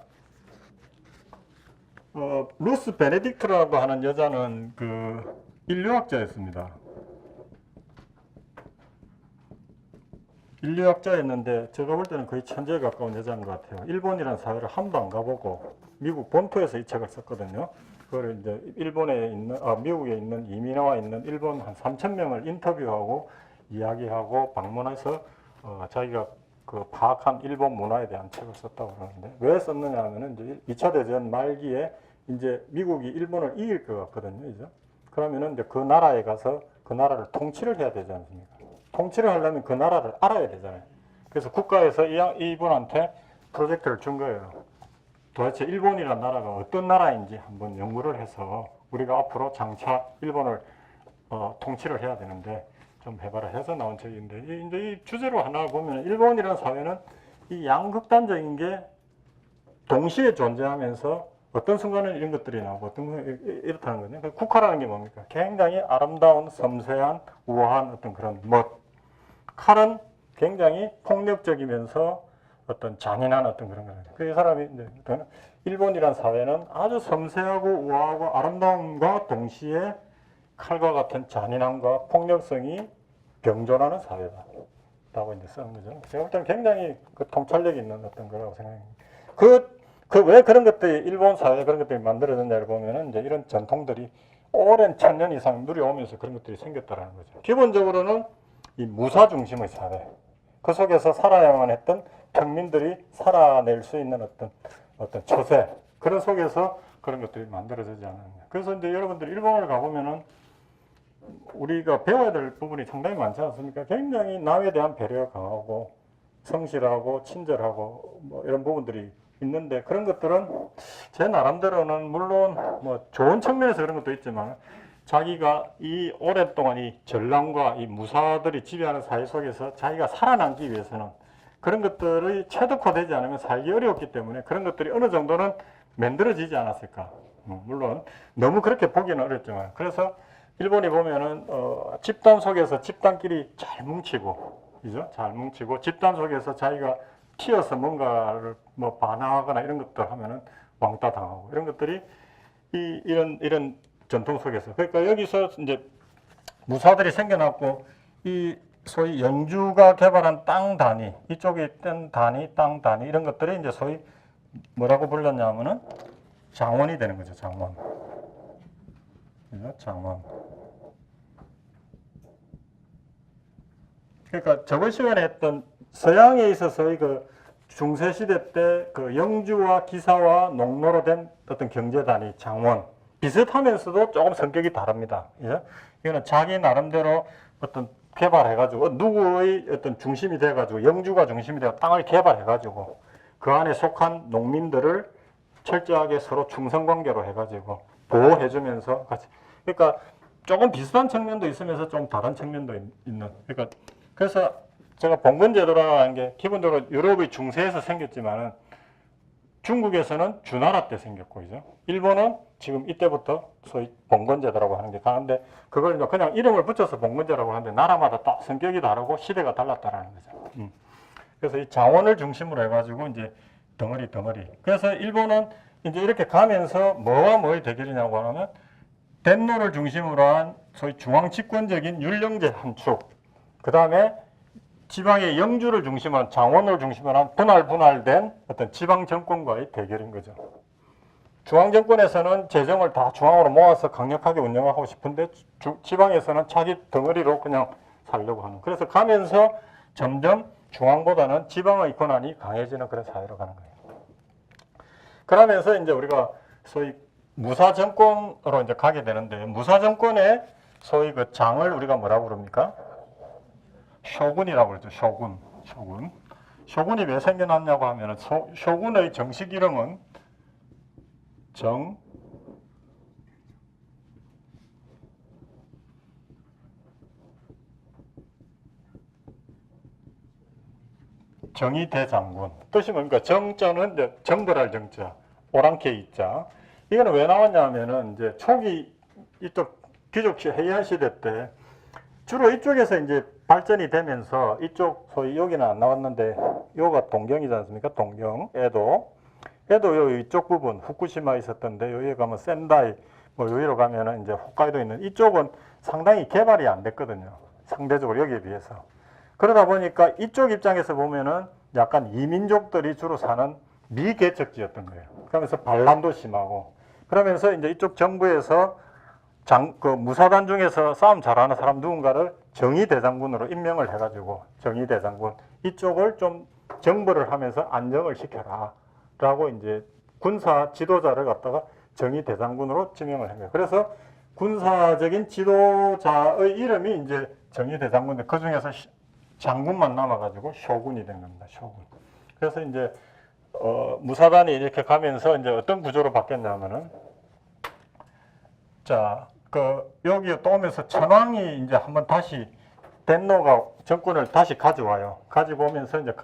루스 베네딕트라고 하는 여자는 그 인류학자였습니다. 인류학자였는데 제가 볼 때는 거의 천재에 가까운 여자인 것 같아요. 일본이라는 사회를 한 번도 안 가보고 미국 본토에서 이 책을 썼거든요. 그걸 이제 미국에 있는 이민와 있는 일본 한 3,000명을 인터뷰하고 이야기하고 방문해서 자기가 그 파악한 일본 문화에 대한 책을 썼다고 그러는데, 왜 썼느냐 하면은 이제 2차 대전 말기에 이제 미국이 일본을 이길 것 같거든요, 이제. 그러면은 이제 그 나라에 가서 그 나라를 통치를 해야 되지 않습니까? 통치를 하려면 그 나라를 알아야 되잖아요. 그래서 국가에서 이분한테 프로젝트를 준 거예요. 도대체 일본이라는 나라가 어떤 나라인지 한번 연구를 해서 우리가 앞으로 장차 일본을 통치를 해야 되는데 좀 해봐라 해서 나온 책인데, 이제 이 주제로 하나 보면 일본이라는 사회는 이 양극단적인 게 동시에 존재하면서 어떤 순간은 이런 것들이 나오고 어떤 순간은 이렇다는 거죠. 국화라는 게 뭡니까? 굉장히 아름다운 섬세한 우아한 어떤 그런 멋. 칼은 굉장히 폭력적이면서 어떤 잔인한 어떤 그런 거예요. 그 사람이 이제 일본이라는 사회는 아주 섬세하고 우아하고 아름다움과 동시에 칼과 같은 잔인함과 폭력성이 병존하는 사회다라고 이제 쓰는 거죠. 제가 볼 때는 굉장히 그 통찰력 있는 어떤 거라고 생각합니다. 왜 그런 것들이 일본 사회에 그런 것들이 만들어졌냐를 보면은 이제 이런 전통들이 오랜 1000년 이상 누려오면서 그런 것들이 생겼다라는 거죠. 기본적으로는 이 무사 중심의 사회, 그 속에서 살아야만 했던 평민들이 살아낼 수 있는 어떤 처세, 그런 속에서 그런 것들이 만들어지지 않았냐. 그래서 이제 여러분들 일본을 가보면은 우리가 배워야 될 부분이 상당히 많지 않습니까? 굉장히 남에 대한 배려가 강하고 성실하고 친절하고 뭐 이런 부분들이 있는데 그런 것들은 제 나름대로는 물론 뭐 좋은 측면에서 그런 것도 있지만 자기가 이 오랫동안 이 전랑과 이 무사들이 지배하는 사회 속에서 자기가 살아남기 위해서는 그런 것들이 체득화되지 않으면 살기 어려웠기 때문에 그런 것들이 어느 정도는 만들어지지 않았을까. 물론 너무 그렇게 보기는 어렵지만 그래서 일본이 보면은 집단 속에서 집단끼리 잘 뭉치고 그죠? 잘 뭉치고 집단 속에서 자기가 튀어서 뭔가를 뭐 반항하거나 이런 것들 하면은 왕따 당하고 이런 것들이 이런 전통 속에서 그러니까 여기서 이제 무사들이 생겨났고 이 소위 영주가 개발한 땅 단위 이쪽에 있던 단위 땅 단위 이런 것들이 이제 소위 뭐라고 불렀냐면은 장원이 되는 거죠. 장원. 그죠? 장원. 그러니까 저번 시간에 했던 서양에 있어서의 그 중세시대 때 그 영주와 기사와 농노로 된 어떤 경제단위, 장원. 비슷하면서도 조금 성격이 다릅니다. 예? 이거는 자기 나름대로 어떤 개발해가지고, 누구의 어떤 중심이 돼가지고, 영주가 중심이 되어 땅을 개발해가지고, 그 안에 속한 농민들을 철저하게 서로 충성관계로 해가지고, 보호해주면서 같이. 그러니까 조금 비슷한 측면도 있으면서 좀 다른 측면도 있는. 그러니까 그래서 제가 봉건제도라는 게 기본적으로 유럽의 중세에서 생겼지만은 중국에서는 주나라 때 생겼고, 그죠? 일본은 지금 이때부터 소위 봉건제도라고 하는 게 가는데 그걸 그냥 이름을 붙여서 봉건제라고 하는데 나라마다 딱 성격이 다르고 시대가 달랐다라는 거죠. 그래서 이 자원을 중심으로 해가지고 이제 덩어리. 그래서 일본은 이제 이렇게 가면서 뭐와 뭐의 대결이냐고 하면 덴노를 중심으로 한 소위 중앙 집권적인 율령제 한 축, 그 다음에 지방의 영주를 중심으로 한 장원을 중심으로 한 분할된 어떤 지방 정권과의 대결인 거죠. 중앙 정권에서는 재정을 다 중앙으로 모아서 강력하게 운영하고 싶은데 지방에서는 자기 덩어리로 그냥 살려고 하는. 그래서 가면서 점점 중앙보다는 지방의 권한이 강해지는 그런 사회로 가는 거예요. 그러면서 이제 우리가 소위 무사 정권으로 이제 가게 되는데 무사 정권의 소위 그 장을 우리가 뭐라고 그럽니까? 쇼군이라고 그러죠. 쇼군. 쇼군이 왜 생겨났냐고 하면 쇼군의 정식 이름은 정의대장군. 뜻이 뭡니까? 정자는 이제 정벌할 정자, 오랑캐 이자. 이거는 왜 나왔냐 하면은 이제 초기 이쪽 귀족 해이한 시대 때 주로 이쪽에서 이제 발전이 되면서 이쪽 소위 여기는 안 나왔는데 요가 동경이지 않습니까? 동경, 에도 요 이쪽 부분 후쿠시마에 있었던데 여기 가면 센다이 뭐 여기로 가면은 이제 홋카이도에 있는 이쪽은 상당히 개발이 안 됐거든요. 상대적으로 여기에 비해서. 그러다 보니까 이쪽 입장에서 보면은 약간 이민족들이 주로 사는 미개척지였던 거예요. 그러면서 반란도 심하고 그러면서 이제 이쪽 정부에서 그 무사단 중에서 싸움 잘하는 사람 누군가를 정의대장군으로 임명을 해가지고 정의대장군 이쪽을 좀 정벌을 하면서 안정을 시켜라 라고 이제 군사 지도자를 갖다가 정의대장군으로 지명을 한 거예요. 그래서 군사적인 지도자의 이름이 이제 정의대장군인데 그 중에서 장군만 남아가지고 쇼군이 된 겁니다. 쇼군. 그래서 이제 무사단이 이렇게 가면서 이제 어떤 구조로 바뀌었냐면은 자, 여기 또 오면서 천황이 이제 한번 다시 덴노가 정권을 다시 가져와요. 가지고 오면서 이제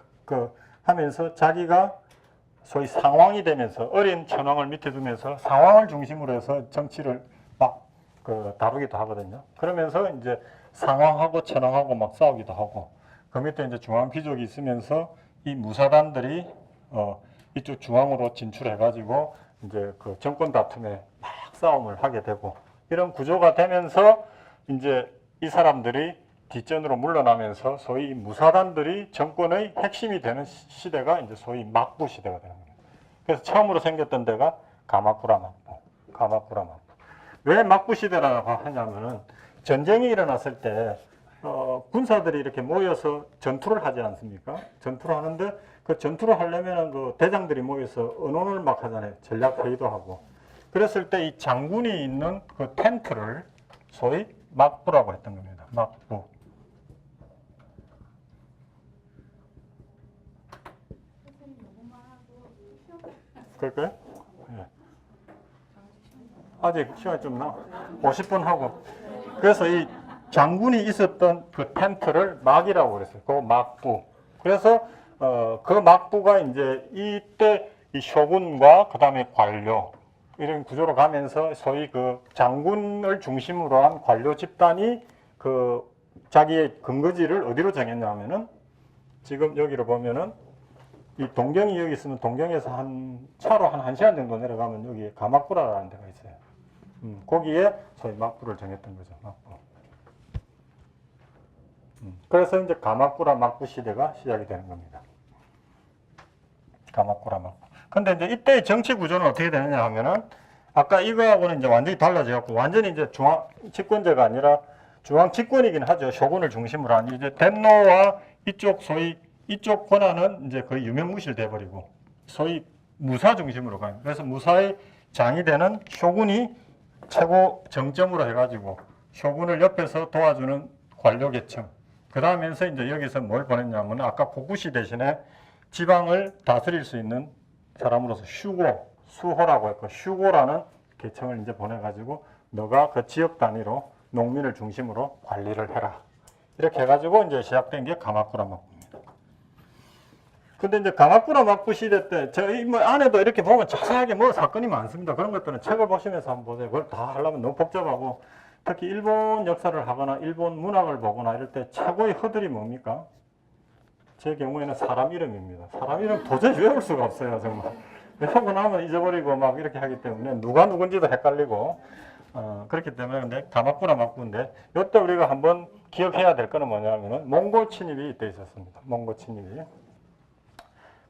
하면서 자기가 소위 상왕이 되면서 어린 천황을 밑에 두면서 상왕을 중심으로 해서 정치를 막 다루기도 하거든요. 그러면서 이제 상왕하고 천황하고 막 싸우기도 하고 그 밑에 이제 중앙 귀족이 있으면서 이 무사단들이 이쪽 중앙으로 진출해가지고 이제 그 정권 다툼에 막 싸움을 하게 되고 이런 구조가 되면서 이제 이 사람들이 뒷전으로 물러나면서 소위 무사단들이 정권의 핵심이 되는 시대가 이제 소위 막부 시대가 되는 거예요. 그래서 처음으로 생겼던 데가 가마쿠라 막부. 왜 막부 시대라고 하냐면은 전쟁이 일어났을 때 군사들이 이렇게 모여서 전투를 하지 않습니까? 전투를 하는데 그 전투를 하려면은 그 대장들이 모여서 의논을 막 하잖아요. 전략 회의도 하고. 그랬을 때 이 장군이 있는 그 텐트를 소위 막부라고 했던 겁니다. 막부. 그럴까요? 예. 아직 시간이 좀 나. 50분 하고. 그래서 이 장군이 있었던 그 텐트를 막이라고 그랬어요. 그 막부. 그래서 그 막부가 이제 이때 이 쇼군과 그 다음에 관료 이런 구조로 가면서 소위 그 장군을 중심으로 한 관료 집단이 그 자기의 근거지를 어디로 정했냐면은 지금 여기로 보면은 이 동경이 여기 있으면 동경에서 한 차로 한 1시간 정도 내려가면 여기 가마쿠라라는 데가 있어요. 거기에 소위 막부를 정했던 거죠. 막부. 그래서 이제 가마쿠라 막부 시대가 시작이 되는 겁니다. 가마쿠라 막부. 근데 이제 이때의 정치 구조는 어떻게 되느냐 하면은 아까 이거하고는 이제 완전히 달라져갖고 완전히 이제 중앙 집권제가 아니라 중앙 집권이긴 하죠. 쇼군을 중심으로 한 이제 덴노와 이쪽 소위 이쪽 권한은 이제 거의 유명무실 돼버리고 소위 무사 중심으로 가요. 그래서 무사의 장이 되는 쇼군이 최고 정점으로 해가지고 쇼군을 옆에서 도와주는 관료 계층. 그 다음에서 이제 여기서 뭘 보냈냐면 아까 고구시 대신에 지방을 다스릴 수 있는 사람으로서 슈고, 수호라고 했고 슈고라는 계층을 이제 보내가지고 너가 그 지역 단위로 농민을 중심으로 관리를 해라. 이렇게 해가지고 이제 시작된 게 가마쿠라 막부입니다. 근데 이제 가마쿠라 막부 시대 때 저희 뭐 안에도 이렇게 보면 자세하게 뭐 사건이 많습니다. 그런 것들은 책을 보시면서 한번 보세요. 그걸 다 하려면 너무 복잡하고 특히 일본 역사를 하거나 일본 문학을 보거나 이럴 때 최고의 허들이 뭡니까? 제 경우에는 사람 이름입니다. 사람 이름 도저히 외울 수가 없어요, 정말. 외우고 나면 잊어버리고 막 이렇게 하기 때문에 누가 누군지도 헷갈리고 그렇기 때문에 근데 가마쿠라 막부인데 이때 우리가 한번 기억해야 될 거는 뭐냐면은 몽골 침입이 이때 있었습니다. 몽골 침입이.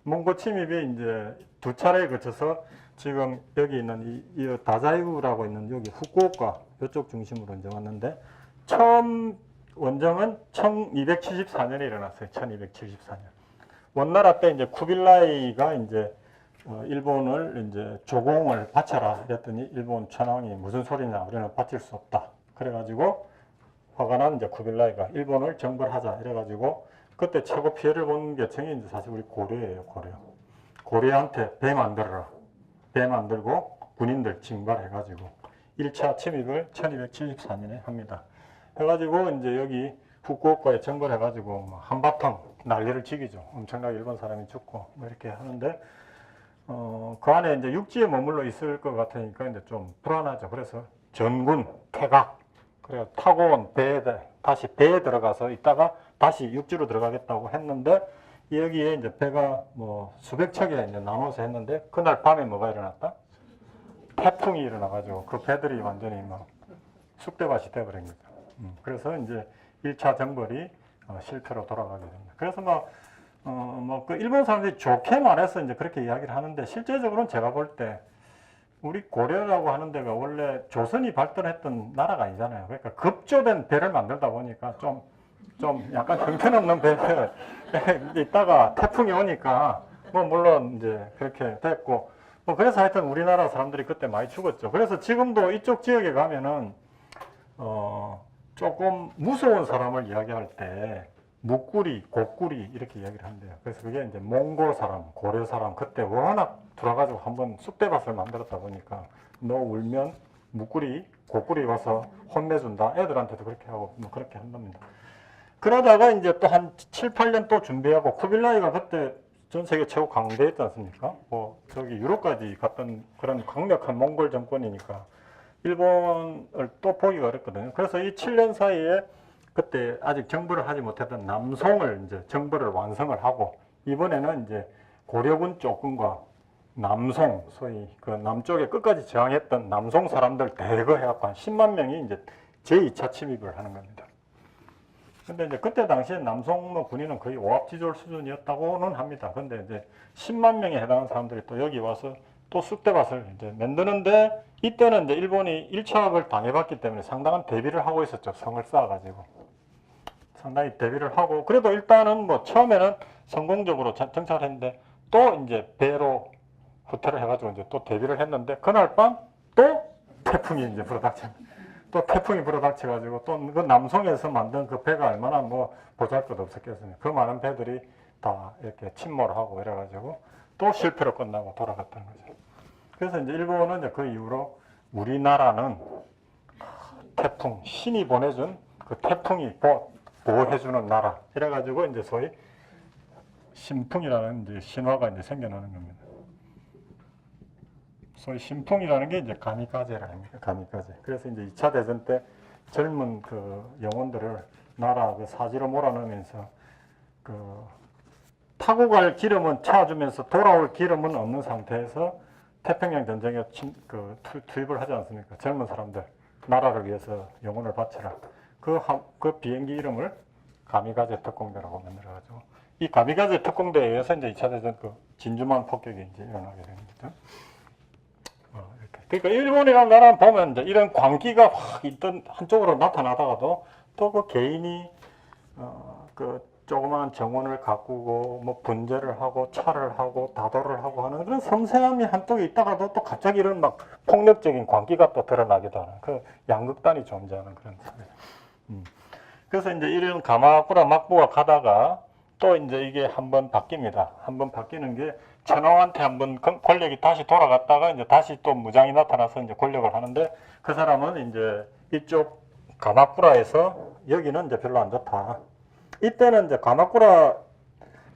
몽골 침입이 이제 두 차례에 거쳐서 지금 여기 있는 이 다자이구라고 있는 여기 후쿠오카 이쪽 중심으로 이제 왔는데 처음 원정은 1274년에 일어났어요. 1274년. 원나라 때 이제 쿠빌라이가 이제 일본을 이제 조공을 바쳐라 이랬더니 일본 천황이 무슨 소리냐 우리는 바칠 수 없다. 그래가지고 화가 난 이제 쿠빌라이가 일본을 정벌하자 이래가지고 그때 최고 피해를 본 계층이 이제 사실 우리 고려예요. 고려한테 배 만들어라. 배 만들고 군인들 징발해가지고 1차 침입을 1274년에 합니다. 해가지고 이제 여기 후쿠오카에 정벌해가지고 한바탕 난리를 치기죠. 엄청나게 일본 사람이 죽고 뭐 이렇게 하는데 그 안에 이제 육지에 머물러 있을 것 같으니까 이제 좀 불안하죠. 그래서 전군 퇴각 그래 타고 온 배에 다시 배에 들어가서 있다가 다시 육지로 들어가겠다고 했는데 여기에 이제 배가 뭐 수백 척에 이제 나눠서 했는데 그날 밤에 뭐가 일어났다? 태풍이 일어나가지고 그 배들이 완전히 막 쑥대밭이 돼버린 거죠. 그래서 이제 1차 정벌이 실패로 돌아가게 됩니다. 그래서 그 일본 사람들이 좋게 말해서 이제 그렇게 이야기를 하는데 실제적으로는 제가 볼 때 우리 고려라고 하는 데가 원래 조선이 발전했던 나라가 아니잖아요. 그러니까 급조된 배를 만들다 보니까 좀 약간 형편없는 배를 있다가 태풍이 오니까 뭐 물론 이제 그렇게 됐고 뭐 그래서 하여튼 우리나라 사람들이 그때 많이 죽었죠. 그래서 지금도 이쪽 지역에 가면은 조금 무서운 사람을 이야기할 때 묵구리, 곡구리 이렇게 이야기를 한대요. 그래서 그게 이제 몽골 사람, 고려 사람 그때 워낙 들어가지고 한번 쑥대밭을 만들었다 보니까 너 울면 묵구리, 곡구리 와서 혼내준다. 애들한테도 그렇게 하고 뭐 그렇게 한답니다. 그러다가 이제 또 한 7, 8년 또 준비하고 쿠빌라이가 그때 전 세계 최고 강대했지 않습니까? 뭐 저기 유럽까지 갔던 그런 강력한 몽골 정권이니까 일본을 또 보기가 어렵거든요. 그래서 이 7년 사이에 그때 아직 정벌을 하지 못했던 남송을 이제 정벌을 완성을 하고 이번에는 이제 고려군 쪽군과 남송, 소위 그 남쪽에 끝까지 저항했던 남송 사람들 대거 해갖고 한 10만 명이 이제 제2차 침입을 하는 겁니다. 근데 이제 그때 당시에 남송 군인은 거의 오합지졸 수준이었다고는 합니다. 근데 이제 10만 명에 해당하는 사람들이 또 여기 와서 또 쑥대밭을 이제 만드는데 이때는 이제 일본이 1차를 당해봤기 때문에 상당한 대비를 하고 있었죠. 성을 쌓아가지고. 상당히 대비를 하고 그래도 일단은 뭐 처음에는 성공적으로 정착을 했는데 또 이제 배로 후퇴를 해가지고 이제 또 대비를 했는데 그날 밤 또 태풍이 이제 불어닥칩니다. 또 태풍이 불어닥쳐가지고 또 그 남송에서 만든 그 배가 얼마나 뭐 보잘것 없었겠습니까? 그 많은 배들이 다 이렇게 침몰하고 이래가지고 또 실패로 끝나고 돌아갔다는 거죠. 그래서 이제 일본은 이제 그 이후로 우리나라는 태풍, 신이 보내준 그 태풍이 보호해주는 나라. 이래가지고 이제 소위 신풍이라는 이제 신화가 이제 생겨나는 겁니다. 소위 신풍이라는 게 이제 가미카제라 합니다. 가미카제. 그래서 이제 2차 대전 때 젊은 그 영혼들을 나라 그 사지로 몰아넣으면서 그 타고 갈 기름은 채워주면서 돌아올 기름은 없는 상태에서 태평양 전쟁에 투입을 하지 않습니까? 젊은 사람들, 나라를 위해서 영혼을 바쳐라. 그 비행기 이름을 가미가제 특공대라고 만들어가지고 이 가미가제 특공대에 의해서 이제 2차 대전 그 진주만 폭격이 이제 일어나게 됩니다. 그러니까 일본이라는 나라는 보면 이제 이런 광기가 확 있던 한쪽으로 나타나다가도 또 그 개인이 그 조그마한 정원을 가꾸고 뭐 분재를 하고 차를 하고 다도를 하고 하는 그런 섬세함이 한쪽에 있다가도 또 갑자기 이런 막 폭력적인 광기가 또 드러나기도 하는 그 양극단이 존재하는 그런 사회. 그래서 이제 이런 가마쿠라 막부가 가다가 또 이제 이게 한번 바뀝니다. 한번 바뀌는 게 천황한테 한번 권력이 다시 돌아갔다가 이제 다시 또 무장이 나타나서 이제 권력을 하는데 그 사람은 이제 이쪽 가마쿠라에서 여기는 이제 별로 안 좋다. 이때는 이제 가마쿠라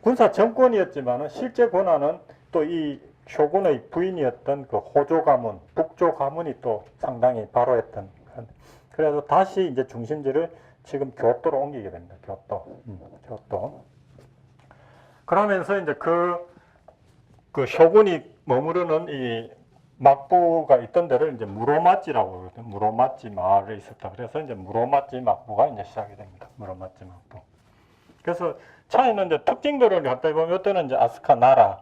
군사 정권이었지만은 실제 권한은 또 이 쇼군의 부인이었던 그 호조 가문, 북조 가문이 또 상당히 바로했던. 그래서 다시 이제 중심지를 지금 교토로 옮기게 됩니다. 교토. 그러면서 이제 그 쇼군이 머무르는 이 막부가 있던 데를 이제 무로마찌라고 그러거든요. 무로마찌 마을에 있었다. 그래서 이제 무로마찌 막부가 이제 시작이 됩니다. 무로마찌 막부. 그래서 차이는 이제 특징들을 갖다 보면 이때는 이제 아스카 나라,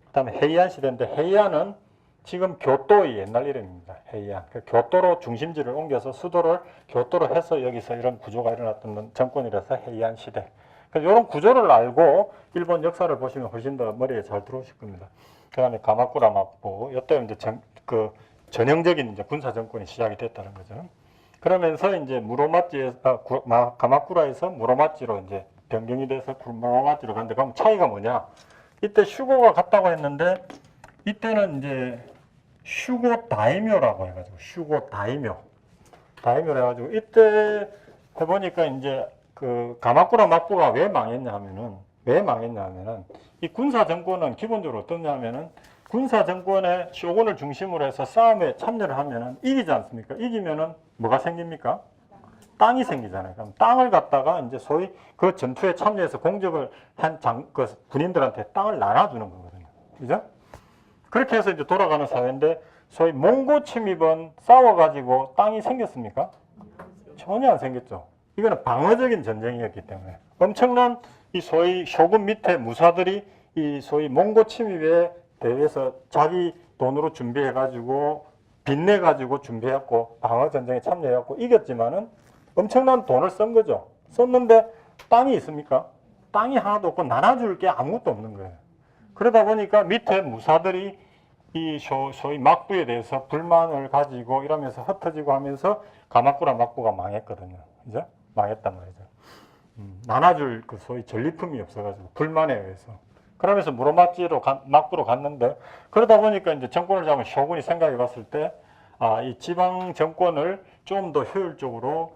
그다음에 헤이안 시대인데 헤이안은 지금 교토의 옛날 이름입니다. 헤이안. 교토로 중심지를 옮겨서 수도를 교토로 해서 여기서 이런 구조가 일어났던 정권이라서 헤이안 시대. 그래서 이런 구조를 알고 일본 역사를 보시면 훨씬 더 머리에 잘 들어오실 겁니다. 그다음에 가마쿠라 막부, 이때 이제 전형적인 이제 군사 정권이 시작이 됐다는 거죠. 그러면서 이제 가마쿠라에서 무로마찌로 이제 변경이 돼서 무로마찌로 갔는데 그럼 차이가 뭐냐? 이때 슈고가 갔다고 했는데 이때는 이제 슈고 다이묘라고 해가지고 슈고 다이묘 해가지고 이때 해보니까 이제 그 가마쿠라 막부가 왜 망했냐면은 이 군사 정권은 기본적으로 어떠냐면은 군사 정권의 쇼군을 중심으로 해서 싸움에 참여를 하면은 이기지 않습니까? 이기면은 뭐가 생깁니까? 땅이 생기잖아요. 그럼 땅을 갖다가 이제 소위 그 전투에 참여해서 공격을 한 그 군인들한테 땅을 나눠주는 거거든요. 그죠? 그렇게 해서 이제 돌아가는 사회인데 소위 몽고 침입은 싸워가지고 땅이 생겼습니까? 전혀 안 생겼죠. 이거는 방어적인 전쟁이었기 때문에 엄청난 이 소위 쇼군 밑에 무사들이 이 소위 몽고 침입에 대해서 자기 돈으로 준비해가지고 빚내가지고 준비했고 방어 전쟁에 참여해갖고 이겼지만은 엄청난 돈을 쓴 거죠. 썼는데 땅이 있습니까? 땅이 하나도 없고 나눠줄 게 아무것도 없는 거예요. 그러다 보니까 밑에 무사들이 이 소위 막부에 대해서 불만을 가지고 이러면서 흩어지고 하면서 가마쿠라 막부가 망했거든요. 그죠? 망했단 말이죠. 나눠줄 그 소위 전리품이 없어가지고 불만에 의해서. 그러면서 막부로 갔는데 그러다 보니까 이제 정권을 잡은 쇼군이 생각해 봤을 때 이 지방 정권을 좀 더 효율적으로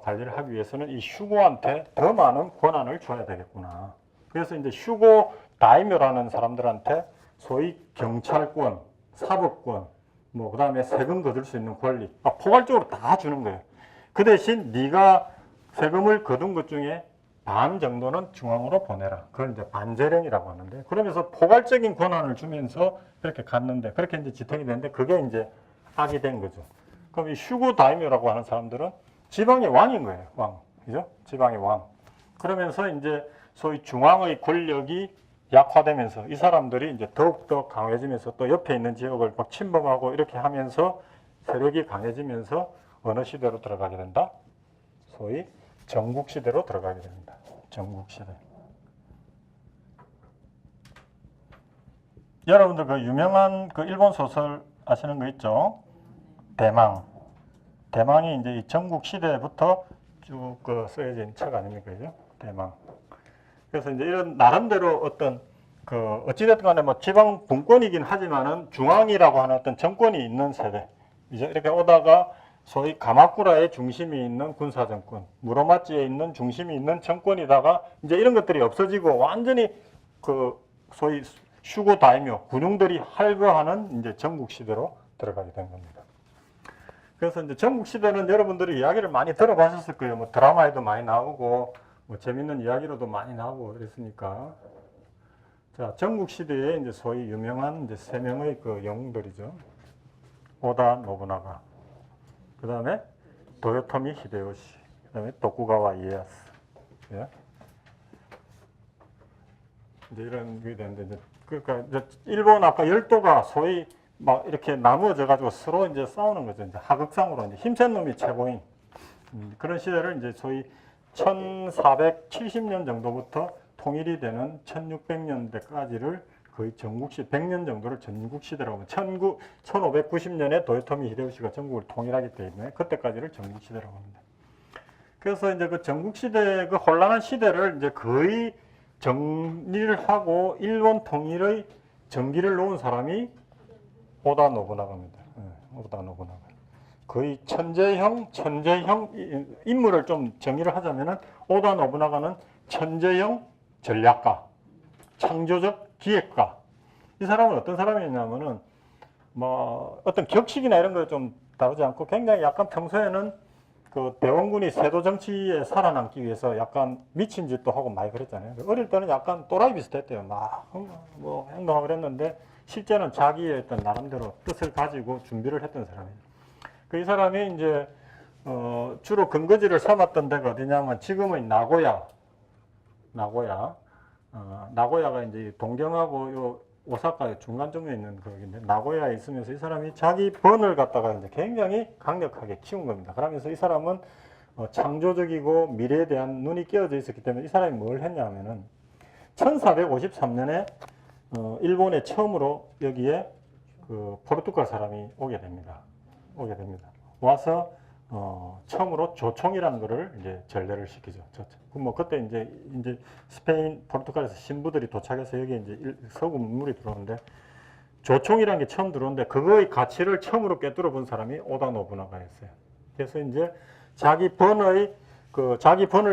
관리를 하기 위해서는 이 슈고한테 더 많은 권한을 줘야 되겠구나. 그래서 이제 슈고 다이묘라는 사람들한테 소위 경찰권, 사법권, 뭐 그다음에 세금 거둘 수 있는 권리, 포괄적으로 다 주는 거예요. 그 대신 네가 세금을 거둔 것 중에 반 정도는 중앙으로 보내라. 그걸 이제 반재령이라고 하는데, 그러면서 포괄적인 권한을 주면서 그렇게 갔는데, 그렇게 이제 지탱이 되는데, 그게 이제 악이 된 거죠. 그럼 이 슈고 다이묘라고 하는 사람들은 지방의 왕인 거예요. 왕. 그죠? 지방의 왕. 그러면서 이제 소위 중앙의 권력이 약화되면서 이 사람들이 이제 더욱더 강해지면서 또 옆에 있는 지역을 막 침범하고 이렇게 하면서 세력이 강해지면서 어느 시대로 들어가게 된다? 소위 전국시대로 들어가게 됩니다. 전국시대. 여러분들 그 유명한 그 일본 소설 아시는 거 있죠? 대망. 대망이 이제 이 전국 시대부터 쭉 그 쓰여진 책 아닙니까, 그죠? 대망. 그래서 이제 이런 나름대로 어떤 그 어찌됐든 간에 뭐 지방 분권이긴 하지만은 중앙이라고 하는 어떤 정권이 있는 세대. 이제 이렇게 오다가 소위 가마쿠라의 중심이 있는 군사정권, 무로마치에 있는 중심이 있는 정권이다가 이제 이런 것들이 없어지고 완전히 그 소위 슈고 다이묘, 군용들이 할거하는 이제 전국 시대로 들어가게 된 겁니다. 그래서 이제 전국 시대는 여러분들이 이야기를 많이 들어보셨을 거예요. 뭐 드라마에도 많이 나오고, 뭐 재밌는 이야기로도 많이 나오고 그랬으니까. 자, 전국 시대에 이제 소위 유명한 이제 세 명의 그 영웅들이죠. 오다 노부나가, 그 다음에 도요토미 히데요시, 그 다음에 도쿠가와 이에야스. 예? 이제 이런 게 되는데, 이제 그러니까 이제 일본 아까 열도가 소위 막 이렇게 나누어져 가지고 서로 이제 싸우는 거죠. 이제 하극상으로 이제 힘센 놈이 최고인 그런 시대를 이제 소위 1470년 정도부터 통일이 되는 1600년대까지를 거의 전국시 100년 정도를 전국시대라고 하면 1590년에 도요토미 히데요시가 전국을 통일하기 때문에 그때까지를 전국시대라고 합니다. 그래서 이제 그 전국시대 그 혼란한 시대를 이제 거의 정리를 하고 일본 통일의 전기를 놓은 사람이 오다 노부나가입니다. 오다 노부나가. 거의 천재형 인물을 좀 정의를 하자면은 오다 노부나가는 천재형 전략가, 창조적 기획가. 이 사람은 어떤 사람이냐면은 뭐 어떤 격식이나 이런 걸 좀 다루지 않고 굉장히 약간 평소에는 그 대원군이 세도 정치에 살아남기 위해서 약간 미친 짓도 하고 많이 그랬잖아요. 어릴 때는 약간 또라이 비슷했대요. 막 뭐 행동하고 그랬는데 실제는 자기의 어떤 나름대로 뜻을 가지고 준비를 했던 사람이에요. 이 사람이 이제 주로 근거지를 삼았던 데가 어디냐면 지금의 나고야가 이제 동경하고 요 오사카 중간 쪽에 있는 거기인데 나고야에 있으면서 이 사람이 자기 번을 갖다가 이제 굉장히 강력하게 키운 겁니다. 그러면서 이 사람은 창조적이고 미래에 대한 눈이 끼어져 있었기 때문에 이 사람이 뭘 했냐면은 1453년에 일본에 처음으로 여기에 그 포르투갈 사람이 오게 됩니다. 와서 처음으로 조총이라는 거를 이제 전래를 시키죠. 뭐 그때 이제 스페인, 포르투갈에서 신부들이 도착해서 여기 이제 서구 문물이 들어오는데 조총이라는 게 처음 들어오는데 그거의 가치를 처음으로 꿰뚫어 본 사람이 오다 노부나가였어요. 그래서 이제 자기 번을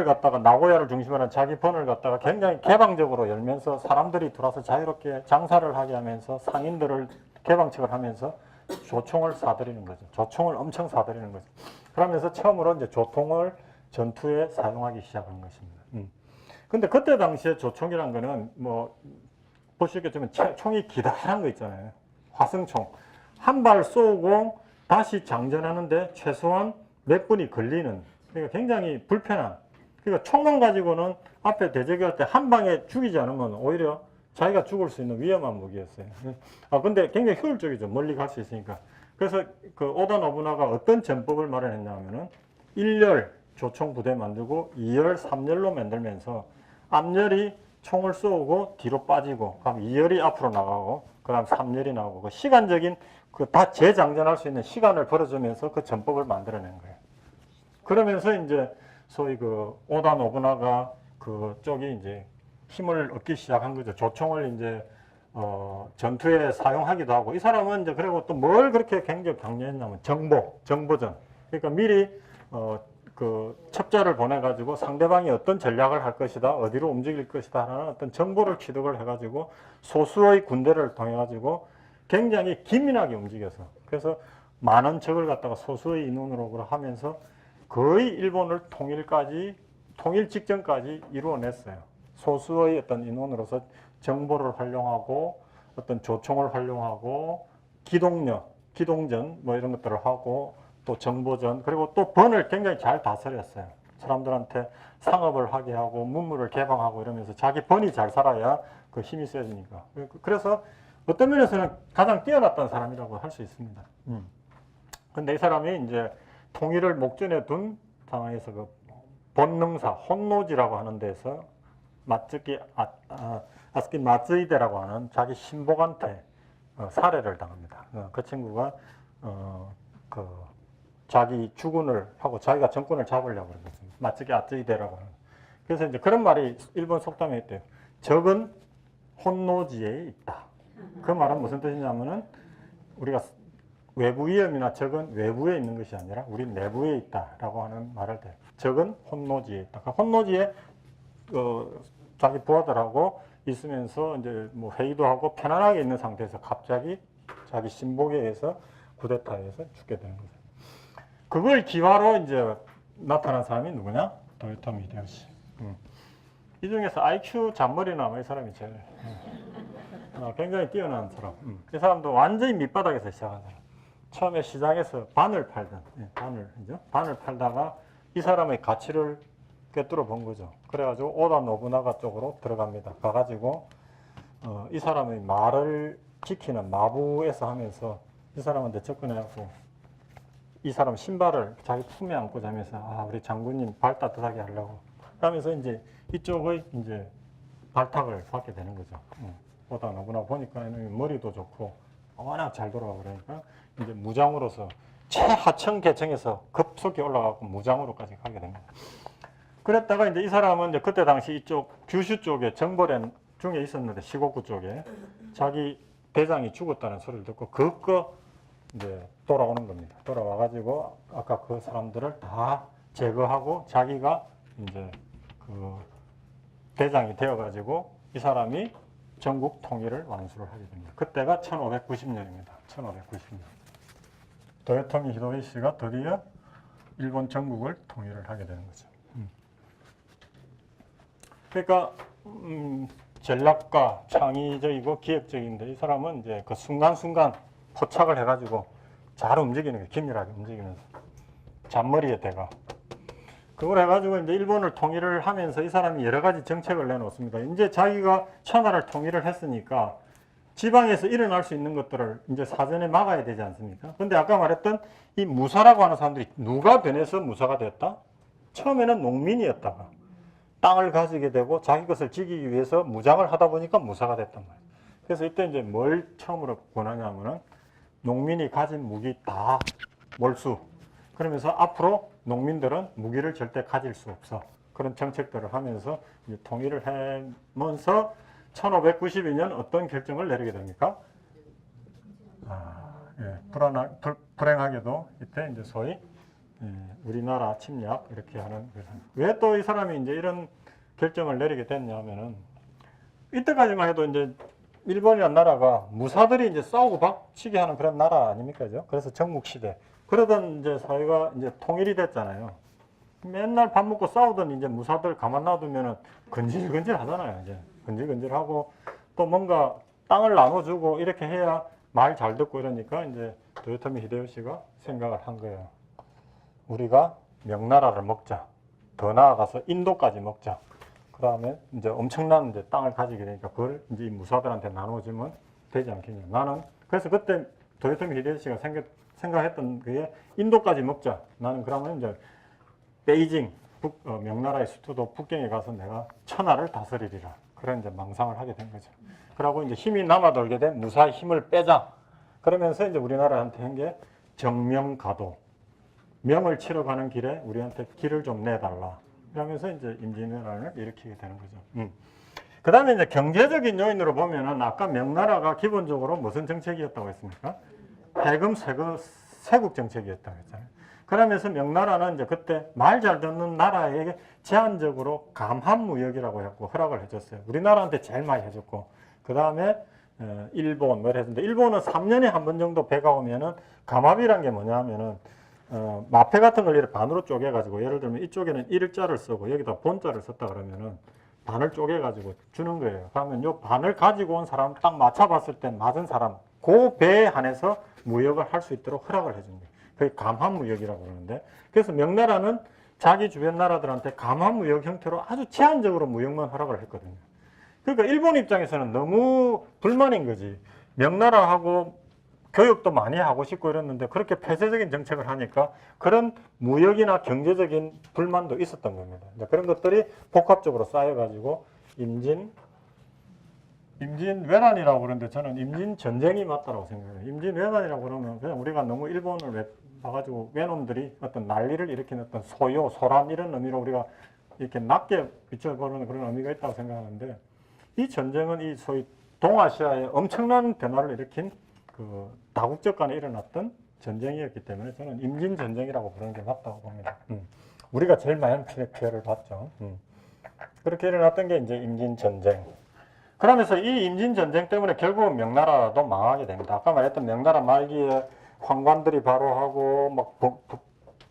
갖다가 나고야를 중심으로 한 자기 번을 갖다가 굉장히 개방적으로 열면서 사람들이 들어와서 자유롭게 장사를 하게 하면서 상인들을 개방책을 하면서 조총을 사들이는 거죠. 조총을 엄청 사들이는 거죠. 그러면서 처음으로 이제 조총을 전투에 사용하기 시작한 것입니다. 근데 그때 당시에 조총이란 거는 뭐 보시겠지만 총이 기다란 거 있잖아요. 화승총. 한 발 쏘고 다시 장전하는데 최소한 몇 분이 걸리는, 그러니까 굉장히 불편한, 그러니까 총만 가지고는 앞에 대적할 때 한 방에 죽이지 않으면 오히려 자기가 죽을 수 있는 위험한 무기였어요. 근데 굉장히 효율적이죠. 멀리 갈 수 있으니까. 그래서 그 오다 노부나가 어떤 전법을 마련했냐면은 1열 조총 부대 만들고 2열, 3열로 만들면서 앞열이 총을 쏘고 뒤로 빠지고, 그럼 2열이 앞으로 나가고, 그 다음 3열이 나오고, 그 시간적인 그 다 재장전할 수 있는 시간을 벌어주면서 그 전법을 만들어낸 거예요. 그러면서 이제 소위 그 오다 노부나가 그쪽이 이제 힘을 얻기 시작한 거죠. 조총을 이제 전투에 사용하기도 하고, 이 사람은 이제 그리고 또 뭘 그렇게 굉장히 강조했냐면 정보전. 그러니까 미리 그 첩자를 보내가지고 상대방이 어떤 전략을 할 것이다, 어디로 움직일 것이다 하는 어떤 정보를 취득을 해가지고 소수의 군대를 통해가지고 굉장히 기민하게 움직여서, 그래서 많은 적을 갖다가 소수의 인원으로 하면서 거의 일본을 통일 직전까지 이루어냈어요. 소수의 어떤 인원으로서 정보를 활용하고 어떤 조총을 활용하고 기동전 뭐 이런 것들을 하고 또 정보전, 그리고 또 번을 굉장히 잘 다스렸어요. 사람들한테 상업을 하게 하고 문물을 개방하고 이러면서 자기 번이 잘 살아야 그 힘이 세지니까. 그래서 어떤 면에서는 가장 뛰어났던 사람이라고 할 수 있습니다. 근데 이 사람이 이제 통일을 목전에 둔 상황에서 그 본능사, 혼노지라고 하는 데서 아스키 마츠이데라고 하는 자기 신복한테 살해를 당합니다. 그 친구가 자기 주군을 하고 자기가 정권을 잡으려고 그런 거죠. 마츠게 아쯔이 되라고 하는. 그래서 이제 그런 말이 일본 속담에 있대요. 적은 혼노지에 있다. 그 말은 무슨 뜻이냐면은 우리가 외부 위험이나 적은 외부에 있는 것이 아니라 우리 내부에 있다라고 하는 말을 돼요. 적은 혼노지에 있다. 그러니까 혼노지에 자기 부하들하고 있으면서 이제 뭐 회의도 하고 편안하게 있는 상태에서 갑자기 자기 신복에 의해서 쿠데타에서 죽게 되는 거죠. 그걸 기화로 이제 나타난 사람이 누구냐? 도요토미 히데요시. 이 중에서 IQ 잔머리는 아마 이 사람이 제일 굉장히 뛰어난 사람. 이 사람도 완전히 밑바닥에서 시작한 사람. 처음에 시장에서 반을 팔던, 반을 팔다가 이 사람의 가치를 꿰뚫어 본 거죠. 그래가지고 오다 노부나가 쪽으로 들어갑니다. 가가지고 이 사람의 말을 지키는 마부에서 하면서 이 사람한테 접근해갖고 이 사람 신발을 자기 품에 안고 자면서 우리 장군님 발 따뜻하게 하려고 하면서 이제 이쪽의 이제 발탁을 받게 되는 거죠. 오다 노부나 보니까 머리도 좋고 워낙 잘 돌아가고 그러니까 이제 무장으로서 최하층 계층에서 급속히 올라가고 무장으로까지 가게 됩니다. 그랬다가 이제 이 사람은 이제 그때 당시 이쪽 규슈 쪽에 정보련 중에 있었는데 시고쿠 쪽에 자기 대장이 죽었다는 소리를 듣고 그거 이제 돌아오는 겁니다. 돌아와가지고 아까 그 사람들을 다 제거하고 자기가 이제 그 대장이 되어가지고 이 사람이 전국 통일을 완수를 하게 됩니다. 그때가 1590년입니다. 1590년. 도요토미 히데요시가 드디어 일본 전국을 통일을 하게 되는 거죠. 그러니까 전략가, 창의적이고 기획적인데 이 사람은 이제 그 순간순간 포착을 해가지고 잘 움직이는 게 긴밀하게 움직이면서 잔머리의 대가. 그걸 해가지고 이제 일본을 통일을 하면서 이 사람이 여러 가지 정책을 내놓습니다. 이제 자기가 천하를 통일을 했으니까 지방에서 일어날 수 있는 것들을 이제 사전에 막아야 되지 않습니까? 근데 아까 말했던 이 무사라고 하는 사람들이 누가 변해서 무사가 됐다? 처음에는 농민이었다가 땅을 가지게 되고 자기 것을 지키기 위해서 무장을 하다 보니까 무사가 됐단 말이에요. 그래서 이때 이제 뭘 처음으로 권하냐면은 농민이 가진 무기 다 몰수. 그러면서 앞으로 농민들은 무기를 절대 가질 수 없어. 그런 정책들을 하면서 이제 통일을 하면서 1592년 어떤 결정을 내리게 됩니까? 불행하게도 이때 이제 소위 우리나라 침략 이렇게 하는. 왜 또 이 사람이 이제 이런 결정을 내리게 됐냐면은 이때까지만 해도 이제 일본이라는 나라가 무사들이 이제 싸우고 박치게 하는 그런 나라 아닙니까? 그래서 정묵시대. 그러던 이제 사회가 이제 통일이 됐잖아요. 맨날 밥 먹고 싸우던 이제 무사들 가만 놔두면은 근질근질 하잖아요. 이제 근질근질하고 또 뭔가 땅을 나눠주고 이렇게 해야 말 잘 듣고 이러니까 이제 도요토미 히데요시가 생각을 한 거예요. 우리가 명나라를 먹자. 더 나아가서 인도까지 먹자. 그 다음에 이제 엄청난 이제 땅을 가지게 되니까 그걸 이제 이 무사들한테 나눠주면 되지 않겠냐. 나는 그래서 그때 도요토미 히데요시가 생각했던 그게 인도까지 먹자. 나는 그러면 이제 베이징 명나라의 수도도 북경에 가서 내가 천하를 다스리리라. 그런 이제 망상을 하게 된 거죠. 그러고 이제 힘이 남아돌게 된 무사의 힘을 빼자. 그러면서 이제 우리나라한테 한 게 정명가도. 명을 치러 가는 길에 우리한테 길을 좀 내달라. 그러면서 이제 임진왜란을 일으키게 되는 거죠. 그 다음에 이제 경제적인 요인으로 보면은 아까 명나라가 기본적으로 무슨 정책이었다고 했습니까? 해금 세국 정책이었다고 했잖아요. 그러면서 명나라는 이제 그때 말 잘 듣는 나라에게 제한적으로 감한무역이라고 했고 허락을 해줬어요. 우리나라한테 제일 많이 해줬고, 그 다음에 일본 뭐 했는데 일본은 3년에 한 번 정도 배가 오면은 감합이란 게 뭐냐면은 마패 같은 걸 이렇게 반으로 쪼개가지고 예를 들면 이쪽에는 일자를 쓰고 여기다 본자를 썼다 그러면은 반을 쪼개가지고 주는 거예요. 그러면 요 반을 가지고 온 사람 딱 맞춰봤을 때 맞은 사람 그 배에 한해서 무역을 할 수 있도록 허락을 해준 거예요. 그게 감한무역이라고 그러는데, 그래서 명나라는 자기 주변 나라들한테 감한무역 형태로 아주 제한적으로 무역만 허락을 했거든요. 그러니까 일본 입장에서는 너무 불만인 거지. 명나라하고 교육도 많이 하고 싶고 이랬는데 그렇게 폐쇄적인 정책을 하니까 그런 무역이나 경제적인 불만도 있었던 겁니다. 그런 것들이 복합적으로 쌓여가지고 임진왜란이라고 그러는데 저는 임진전쟁이 맞다고 생각해요. 임진왜란이라고 그러면 그냥 우리가 너무 일본을 봐가지고 외놈들이 어떤 난리를 일으키는 어떤 소요, 소란 이런 의미로 우리가 이렇게 낮게 비춰보는 그런 의미가 있다고 생각하는데, 이 전쟁은 이 소위 동아시아에 엄청난 변화를 일으킨 그 다국적 간에 일어났던 전쟁이었기 때문에 저는 임진전쟁이라고 부르는 게 맞다고 봅니다. 우리가 제일 많은 피해를 봤죠. 그렇게 일어났던 게 이제 임진전쟁. 그러면서 이 임진전쟁 때문에 결국은 명나라도 망하게 됩니다. 아까 말했던 명나라 말기에 황관들이 바로 하고 막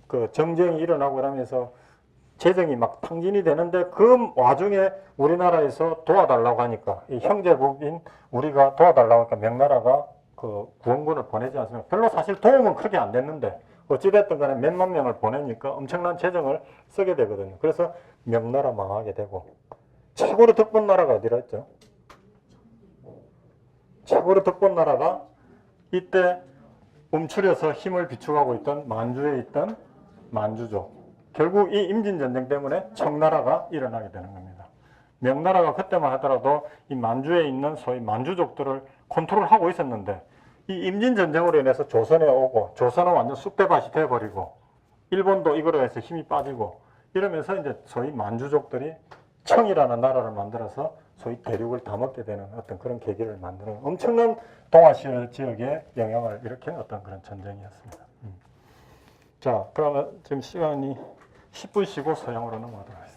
그 정쟁이 일어나고 그러면서 재정이 막 탕진이 되는데 그 와중에 우리나라에서 도와달라고 하니까 이 형제국인 우리가 도와달라고 하니까 명나라가 그 구원군을 보내지 않습니까? 별로 사실 도움은 크게 안 됐는데 어찌됐든 간에 몇만 명을 보내니까 엄청난 재정을 쓰게 되거든요. 그래서 명나라 망하게 되고, 최고로 덕본 나라가 어디라 했죠? 최고로 덕본 나라가 이때 움츠려서 힘을 비축하고 있던 만주에 있던 만주족. 결국 이 임진전쟁 때문에 청나라가 일어나게 되는 겁니다. 명나라가 그때만 하더라도 이 만주에 있는 소위 만주족들을 컨트롤하고 있었는데, 이 임진전쟁으로 인해서 조선에 오고 조선은 완전 쑥대밭이 돼버리고 일본도 이거로 해서 힘이 빠지고 이러면서 이제 소위 만주족들이 청이라는 나라를 만들어서 소위 대륙을 다 먹게 되는 어떤 그런 계기를 만드는 엄청난 동아시아 지역에 영향을 일으킨 어떤 그런 전쟁이었습니다. 자, 그러면 지금 시간이 10분 쉬고 서양으로 넘어가도록 하겠습니다.